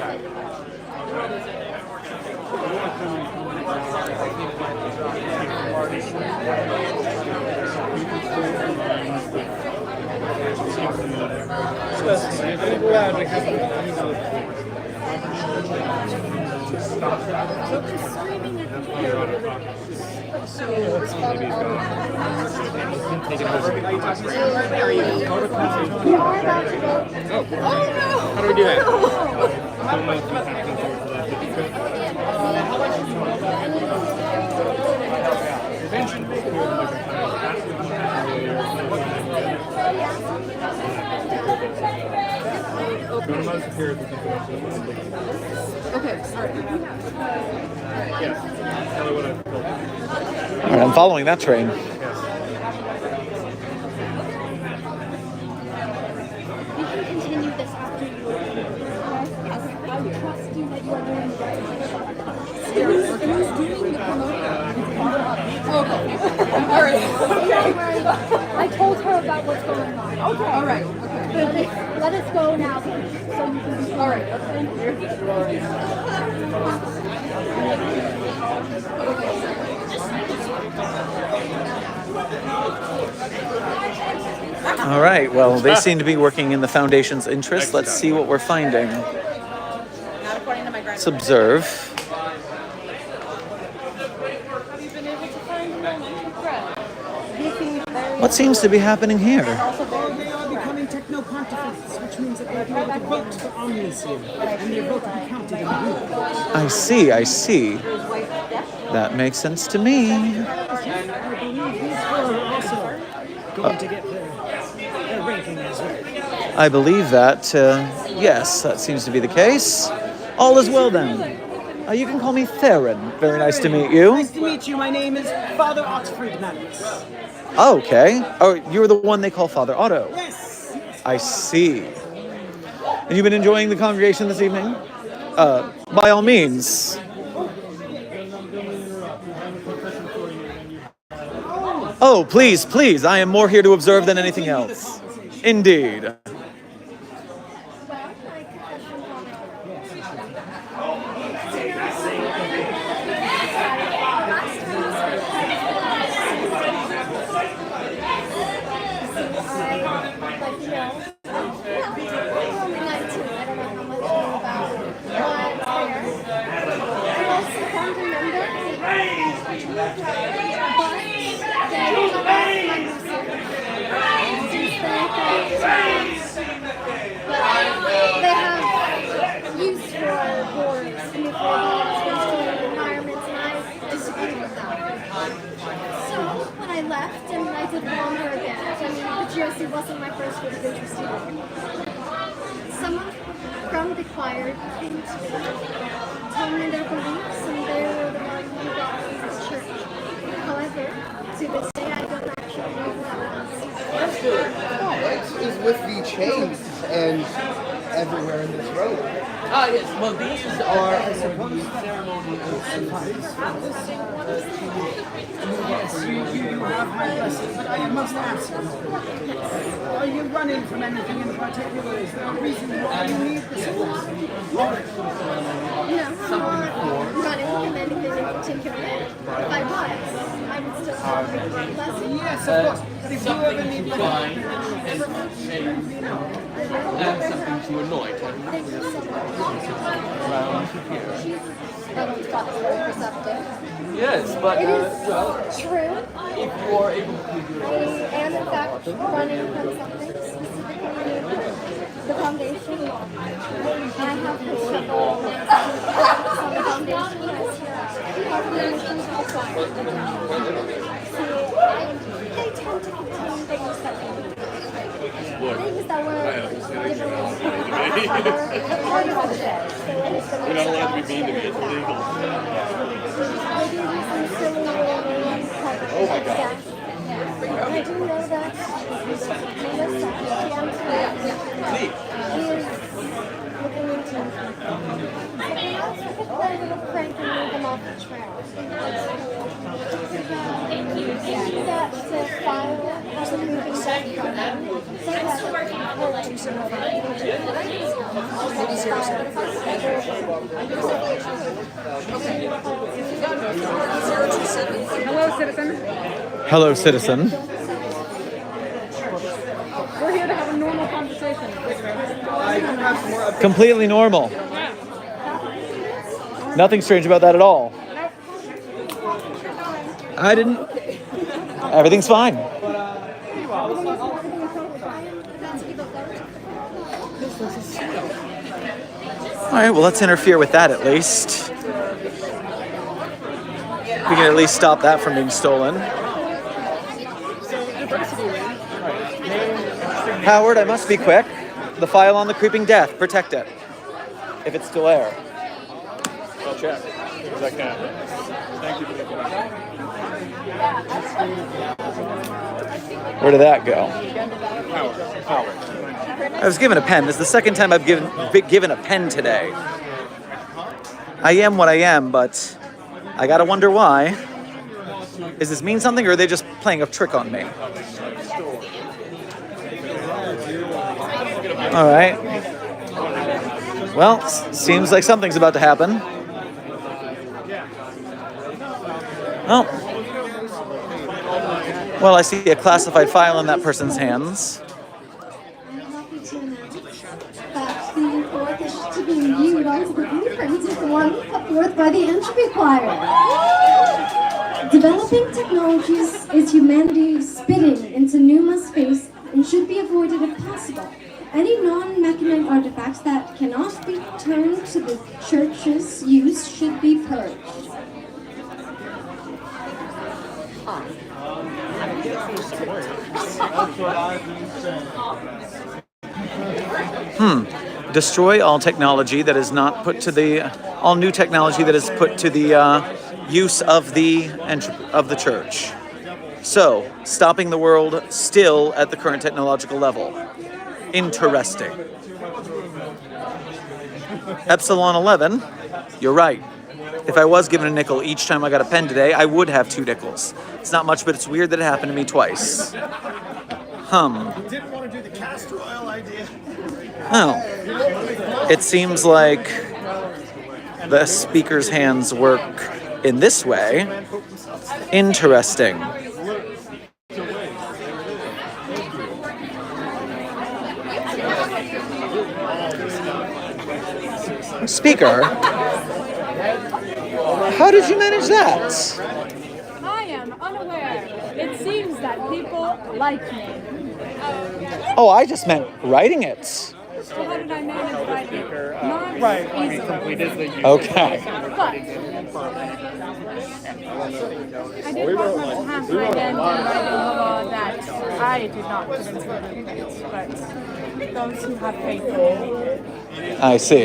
How do we do that? All right, I'm following that train. Continue this after you. I trust you that you are doing the right thing. Who's doing the All right. I told her about what's going on. Okay. All right. Okay. Let us go now, so you can be. All right. Thank All right, well, they seem to be working in the Foundation's interest. Let's see what we're finding. Let's observe. Have you been able to find a moment to pray? What seems to be happening here? They are becoming techno-pontificates, which means that they can able to vote for omniscience, and their vote will be counted in the I see. That makes sense to me. And I believe these four are also going to get their ranking as well. I believe that. Yes, that seems to be the case. All is well then. You can call me Theron. Very nice to meet you. Nice to meet you. My name is Father Oxford Maddox. Oh, okay. Oh, you're the one they call Father Otto. Yes. I see. Have you been enjoying the congregation this evening? By all means. Oh, please. I am more here to observe than anything else. Indeed. It wasn't my first sort of interest in. Someone from the choir came to me, told me their beliefs, and they were the ones who got me to this church. However, to this day, I don't actually know who that was. What is with the chains and everywhere in this road? Yes. Well, these are, I suppose, ceremonial suffice. Yes, you have my blessing, but I must ask, are you running from anything in particular? Is there a reason why you need this? No, I'm not running from anything in particular. If I was, I would still have my blessing. Yes, of course. But if you ever need to find and something to anoint. Thank you so much. Around here. Very perceptive. Yes, but It is well, true. if you are able to do I am in fact running from something, specifically the foundation. I have put several attacks on the foundation as part of the missions of the choir. See, they tend to contain things that We're not allowed to be mean to me, it's illegal. Oh my god. I do know that Melissa is looking into something else. I could play a little prank and move them off the trail. That file has a moving so Hello, citizen. Hello, citizen. We're here to have a normal conversation. Completely normal. Nothing strange about that at all. I didn't. Everything's fine. All right, well, let's interfere with that at least. We can at least stop that from being stolen. Howard, I must be quick. The file on the creeping death. Protect it. If it's still there. I'll check, because I can. Thank you for the information. Where did that go? Howard. I was given a pen. This is the second time I've given a pen today. I am what I am, but I gotta wonder why. Does this mean something, or are they just playing a trick on me? All right. Well, seems like something's about to happen. Oh. Well, I see a classified file in that person's hands. I'm happy to announce that the report is to be viewed onto the blueprint of the one put forth by the Entropy Choir. Developing technologies is humanity spitting into pneuma space and should be avoided if possible. Any non-mechanite artifacts that cannot be turned to the church's use should be purged. Destroy all technology that is not put to the all new technology that is put to the use of the church. So, stopping the world still at the current technological level. Interesting. Epsilon 11, you're right. If I was given a nickel each time I got a pen today, I would have 2 nickels. It's not much, but it's weird that it happened to me twice. Didn't want to do the castor oil idea. Oh. It seems like the speaker's hands work in this way. Interesting. Speaker, how did you manage that? I am unaware. It seems that people like me. Oh, I just meant writing it. So how did I manage writing it? Not Right. easily. Completed the use. Okay. But I did work on halfway and writing a law that I did not put into effect, but those who have faith in me. I see.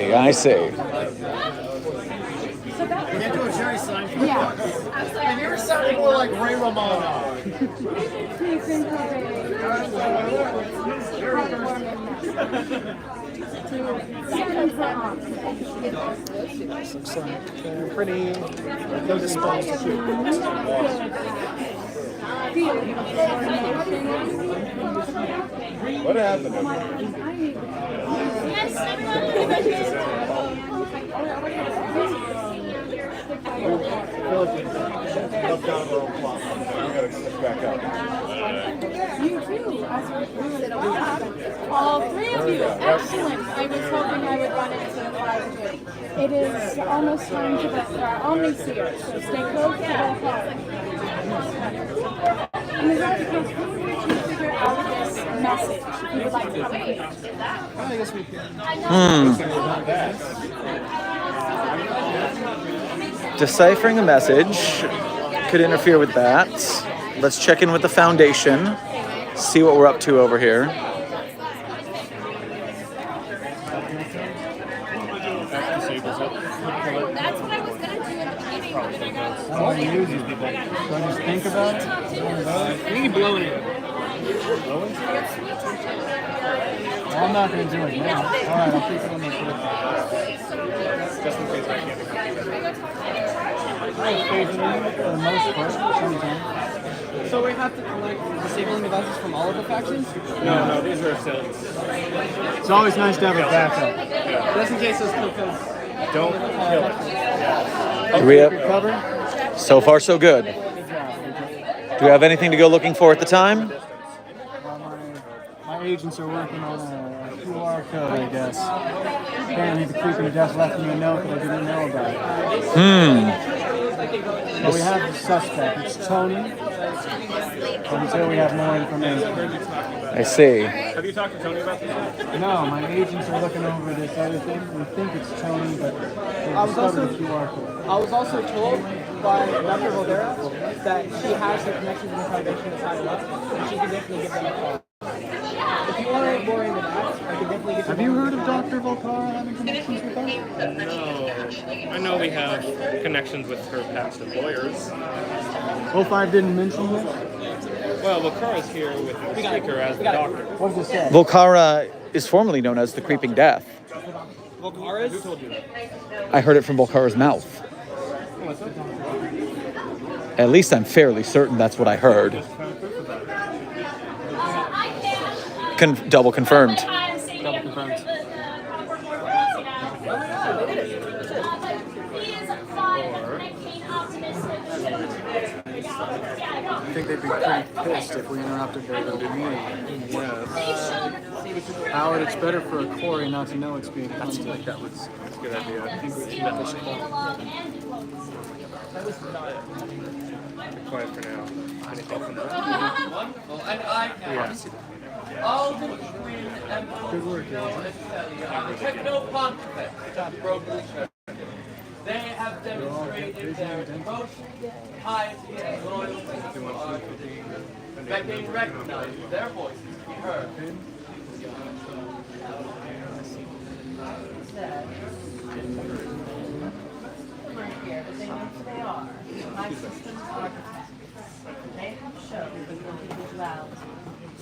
So that was Can't do a Jerry Seinfeld. yeah. And you're sounding more like Ray Romano. Please think of a heartwarming to second for on. Looks like they're pretty disposed to shoot. What happened? You too. All 3 of you. Excellent. I was hoping I would run into the 5 too. It is almost time to vote for our Omniseer, so stay close to both parties. In the right case, who would you figure out this message if you would like to come here? I guess we can. Deciphering a message could interfere with that. Let's check in with the Foundation, see what we're up to over here. That's what I was gonna do in the beginning, but then I got I don't want to use these people. So I just think about it. We can blow it in. Well, I'm not going to do it now. Alright, I'll keep it on my foot. Just in case I can't. I occasionally, for the most part, sometimes. So we have to collect disabling devices from all of the factions? No, these are affiliates. It's always nice to have a backup. Just in case those kills. Don't kill it. Do we have, Recover? so far, so good. Do we have anything to go looking for at the time? My agents are working on a QR code, I guess. Apparently the creeping death left me a note that I didn't know about. So we have the suspect. It's Tony. Until we have more information. I see. Have you talked to Tony about this? No, my agents are looking over this other thing. We think it's Tony, but they discovered the QR code. I was also told by Dr. Valera that she has her connections with the foundation that's higher up, and she can definitely give them a call. If you want to more into that, I can definitely get. Have you heard of Dr. Volcara having connections with us? No. I know we have connections with her past employers. 05 didn't mention this? Well, Volcara's here with the speaker as the doctor. What does it say? Volcara is formerly known as the Creeping Death. Volcara's? Who told you that? I heard it from Volcara's mouth. At least I'm fairly certain that's what I heard. Double confirmed. Double confirmed. think they'd be pretty pissed if we interrupted their meeting. Yes. Howard, it's better for a quarry not to know it's being hunted. Seemed like that was a good idea. I think we should let this call. Be quiet for now. Anything from that? Wonderful. And I now. All the twin emperors are the techno-pontifex of the broken church. They have demonstrated their devotion, piety, and loyalty to our tradition. Begging recognizes their voices to be heard. Here, but they know who they are. My system's architects. They have shown the individuality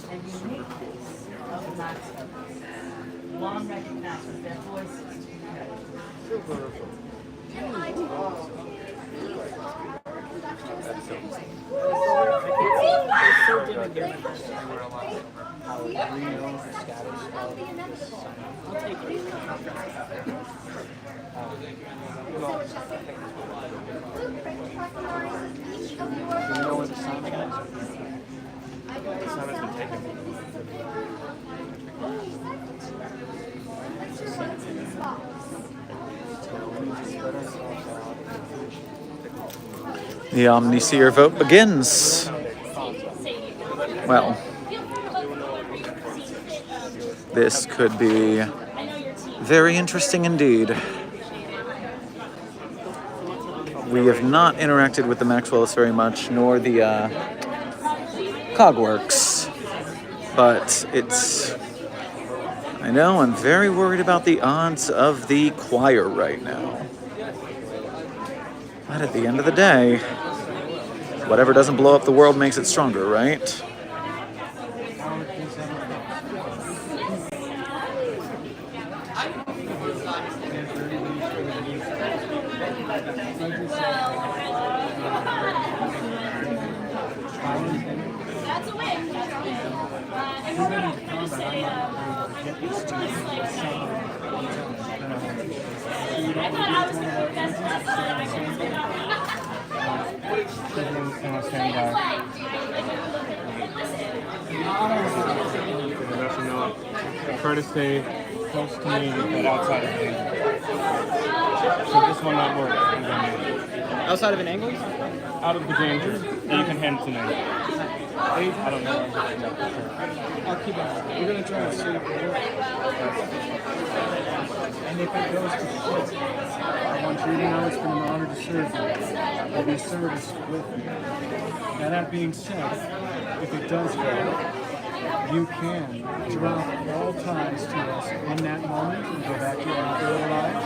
and uniqueness of the Maxwells. One recognizes their voices to be heard. The Omniseer vote begins. Well, this could be very interesting indeed. We have not interacted with the Maxwells very much, nor the Cogworks, but it's... I know, I'm very worried about the odds of the choir right now. But at the end of the day, whatever doesn't blow up the world makes it stronger, right? That's a win. And we're going to just say, I thought I was going to work as less than I was going to Try to stay close to me, but outside of the angle. So this will not work. Outside of an angle? Out of the danger, and you can hand it to me. I don't know. I'll keep it. We're going to try to see if it works. And if it goes to shit, I want you to know it's been an honor to serve you. I'll be service with you. Now that being said, if it does go, you can drop all ties to us in that moment and go back to your regular lives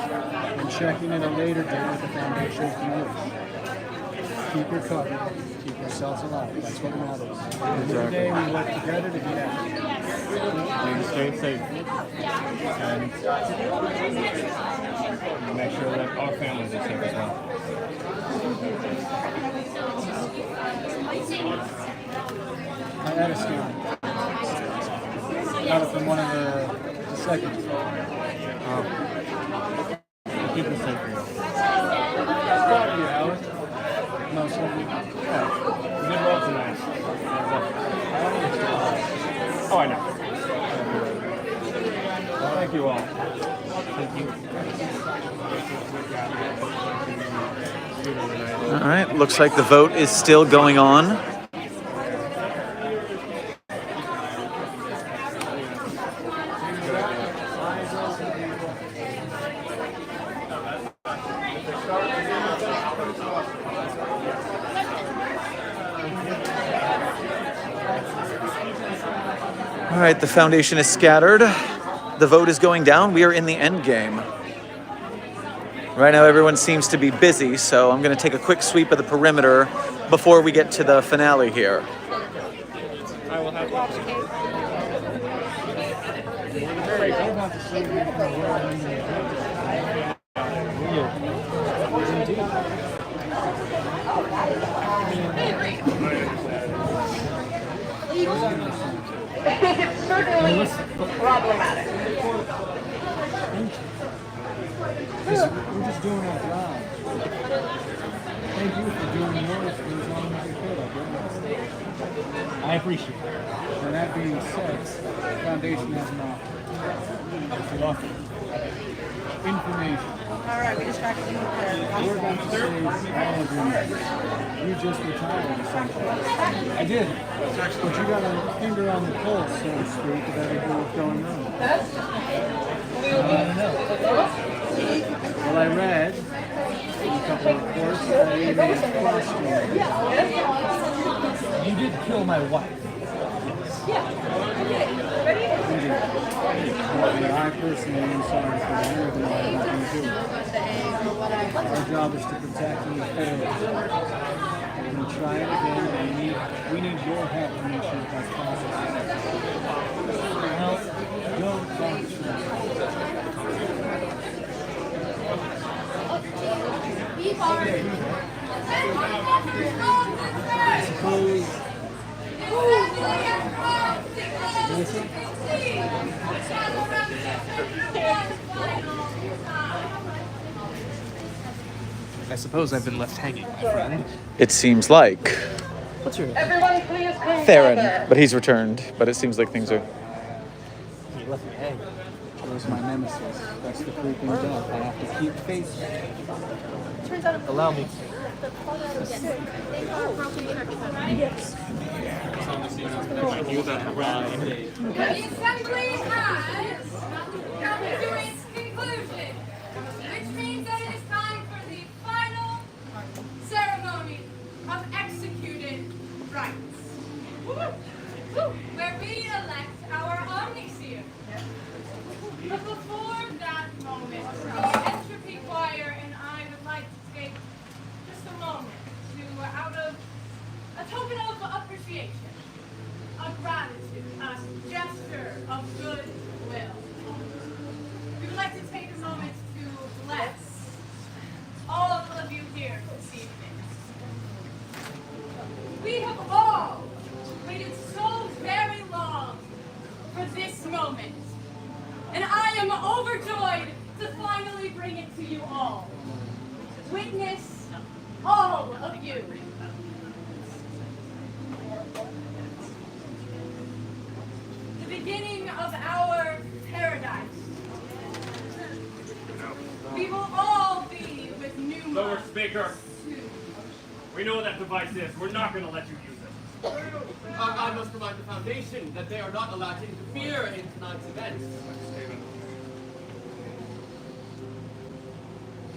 and check in at a later date with the Foundation if you wish. Keep your cover, keep yourselves alive. That's what matters. Every day we work together to be happy. And stay safe. And make sure that our families are safe as well. I had a scan. Got it from one of the seconds. Keep it safe for you. Got you, Alex. Most of you. Good luck tonight. Oh, I know. Thank you all. Thank you. All right, looks like the vote is still going on. All right, the Foundation is scattered. The vote is going down. We are in the end game. Right now, everyone seems to be busy, so I'm going to take a quick sweep of the perimeter before we get to the finale here. I will have It's certainly problematic. We're just doing our job. Thank you for doing yours for as long as you could, I guess. I appreciate it. And that being said, the Foundation has an offer. It's offer. Information. Alright, we distracted you. We're going to save all of your men. You just retired, essentially. I did. But you got a finger on the pulse, so to speak, of everything that's going on. Well, I read in a couple of reports that you may have crossed you. You did kill my wife. But I personally am sorry for that. More than I have nothing to do with it. Our job is to protect and defend. We're going to try it again, and we need your help to make sure that that's possible. Help, don't talk to I suppose. I suppose I've been left hanging, my friend. It seems like What's your name? Everybody please come Theron, but he's returned. But it seems like things are. You left me hanging. Where's my nemesis? That's the creeping death. I have to keep facing. Turns out Allow me. they are a broken church. Yes. The assembly has come to its conclusion, which means that it is time for the final ceremony of executed rites, where we elect our omniseer. But before that moment, the entropy choir and I would like to take just a moment to, out of a token of appreciation, a gratitude, a gesture of goodwill, we would like to take a moment to bless all of you here this evening. We have all waited so very long for this moment, and I am overjoyed to finally bring it to you all. Witness all of you. The beginning of our paradise. We will all be with new Lower speaker. We know what that device is. We're not going to let you use it. I must remind the Foundation that they are not allowed to interfere in tonight's event.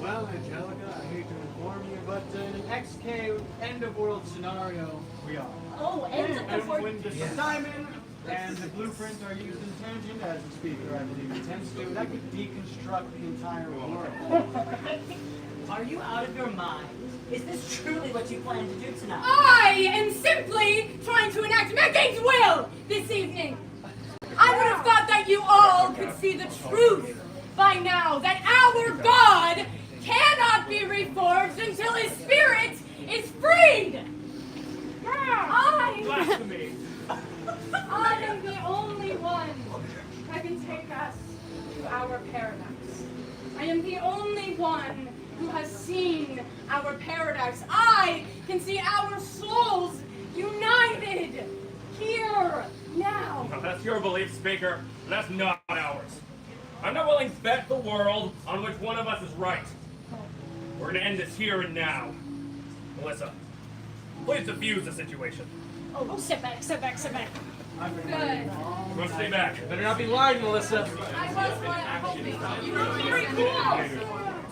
Well, Angelica, I hate to inform you, but in an XK end-of-world scenario, we are. Oh, end of the world. When the diamond and the blueprint are used in tangent, as the speaker, I believe, intends to, that could deconstruct the entire world. Are you out of your mind? Is this truly what you plan to do tonight? I am simply trying to enact Meccane's will this evening. I would have thought that you all could see the truth by now, that our God cannot be reforged until his spirit is freed. Blasphemy! I am the only one that can take us to our paradise. I am the only one who has seen our paradise. I can see our souls united here now. Now, that's your belief, speaker. That's not ours. I'm not willing to bet the world on which one of us is right. We're going to end this here and now. Melissa, please diffuse the situation. Oh, sit back, sit back, sit back. Good. You want to stay back? Better not be lying, Melissa. I was hoping. You were very cool.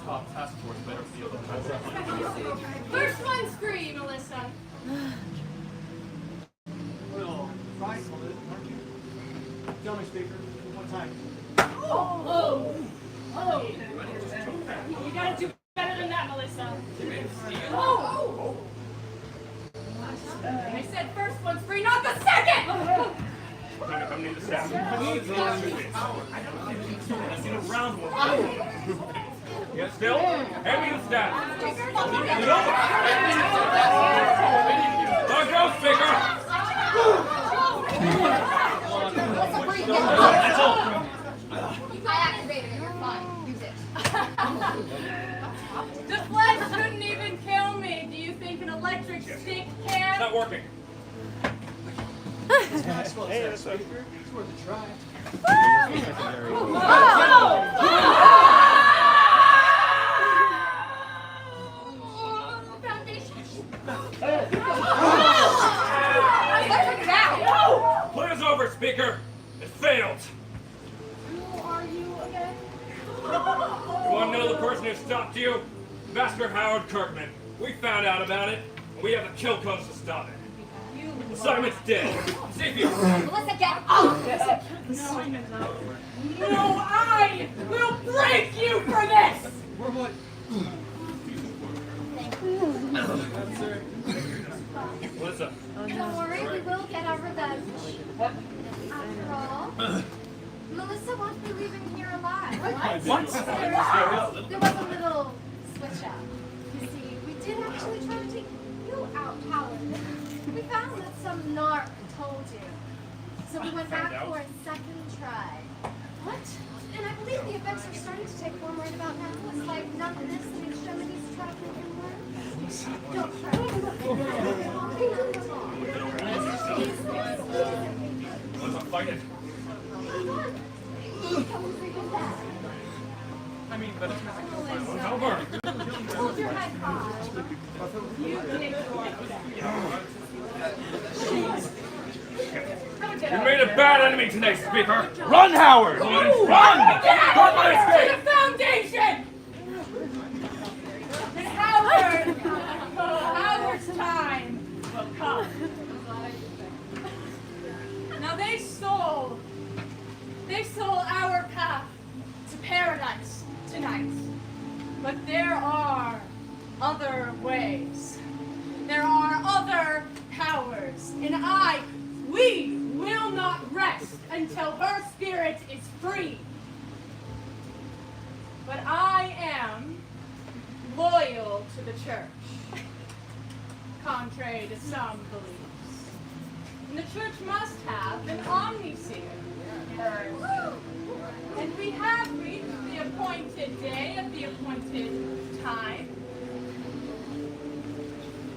Top task force better feel the First one free, Melissa. Well, frightful, aren't you? Tell me, speaker, one time. Oh. You gotta do better than that, Melissa. Oh. I said first one's free, not the second! I'm need the staff. I've seen a round one. Yes, still? Hand me the staff. Don't go, speaker! I activated it. You're fine. Use it. The flesh couldn't even kill me. Do you think an electric stick can? It's not working. Hey, that's okay. It's worth a try. Play's over, speaker. It failed. Who are you again? You want to know the person who stopped you? Master Howard Kirkman. We found out about it, and we have the kill codes to stop it. Assignment's dead. See if you... Melissa, get off! No, I will break you for this! Melissa. Don't worry, we will get our revenge. After all, Melissa won't be leaving here alive. What? There was a little switch up. You see, we did actually try to take you out, Howard. We found that some narc told you. So we went back for a second try. What? And I believe the effects are starting to take form right about now. It's like numbness and extremities trapping inward. Don't try. Let's fight it. I mean, but it's over. Hold your head high. You did You made a bad enemy tonight, speaker. Run, Howard! Run! Don't let us To the Foundation! And Howard's time will come. Now they stole our path to paradise tonight. But there are other ways. There are other powers. And we will not rest until her spirit is free. But I am loyal to the church, contrary to some beliefs. And the church must have an omniseer. And we have reached the appointed day of the appointed time.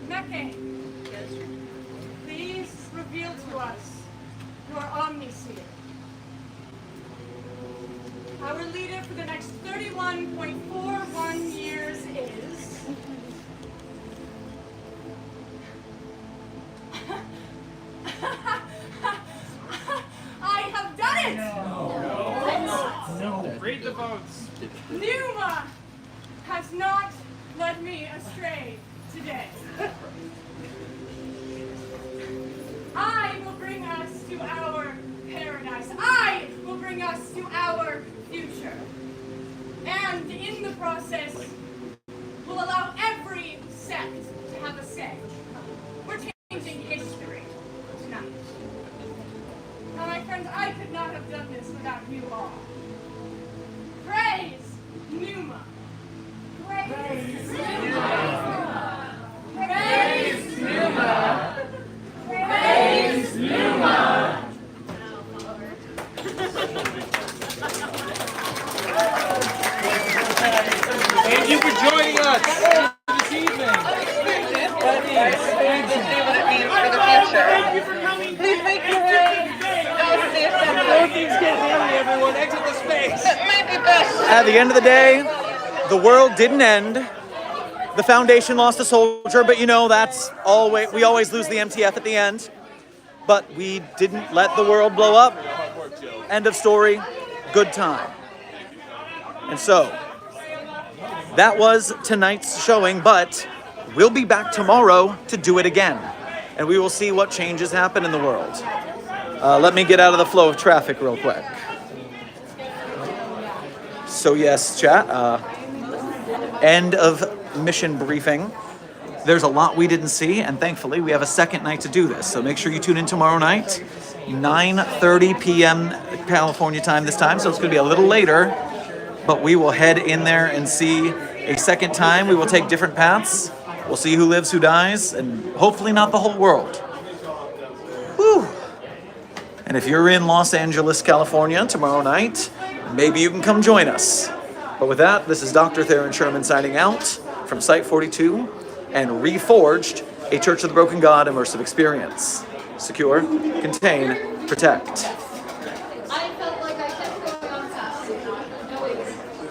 Mecca, please reveal to us your omniseer. Our leader for the next 31.41 years is... I have done it! No. Read the votes. Numa has not led me astray today. I will bring us to our paradise. I will bring us to our future. And in the process, will allow every sect to have a say. We're changing history tonight. Now, my friends, I could not have done this without you all. Praise Numa. Praise Numa. Praise Numa. Praise Numa. Thank you for joining us this evening. Thank you for coming. Please make your way. Things get hairy, everyone. Exit the space. At the end of the day, the world didn't end. The Foundation lost a soldier, but you know, that's always, we always lose the MTF at the end. But we didn't let the world blow up. End of story. Good time. And so, that was tonight's showing, but we'll be back tomorrow to do it again. And we will see what changes happen in the world. Let me get out of the flow of traffic real quick. So yes, chat, end of mission briefing. There's a lot we didn't see, and thankfully we have a second night to do this. So make sure you tune in tomorrow night, 9:30 p.m. California time this time, so it's gonna be a little later, but we will head in there and see a second time. We will take different paths. We'll see who lives, who dies, and hopefully not the whole world. Whew. And if you're in Los Angeles, California tomorrow night, maybe you can come join us. But with that, this is Dr. Theron Sherman signing out from Site-42 and Reforged, a Church of the Broken God immersive experience. Secure, contain, protect.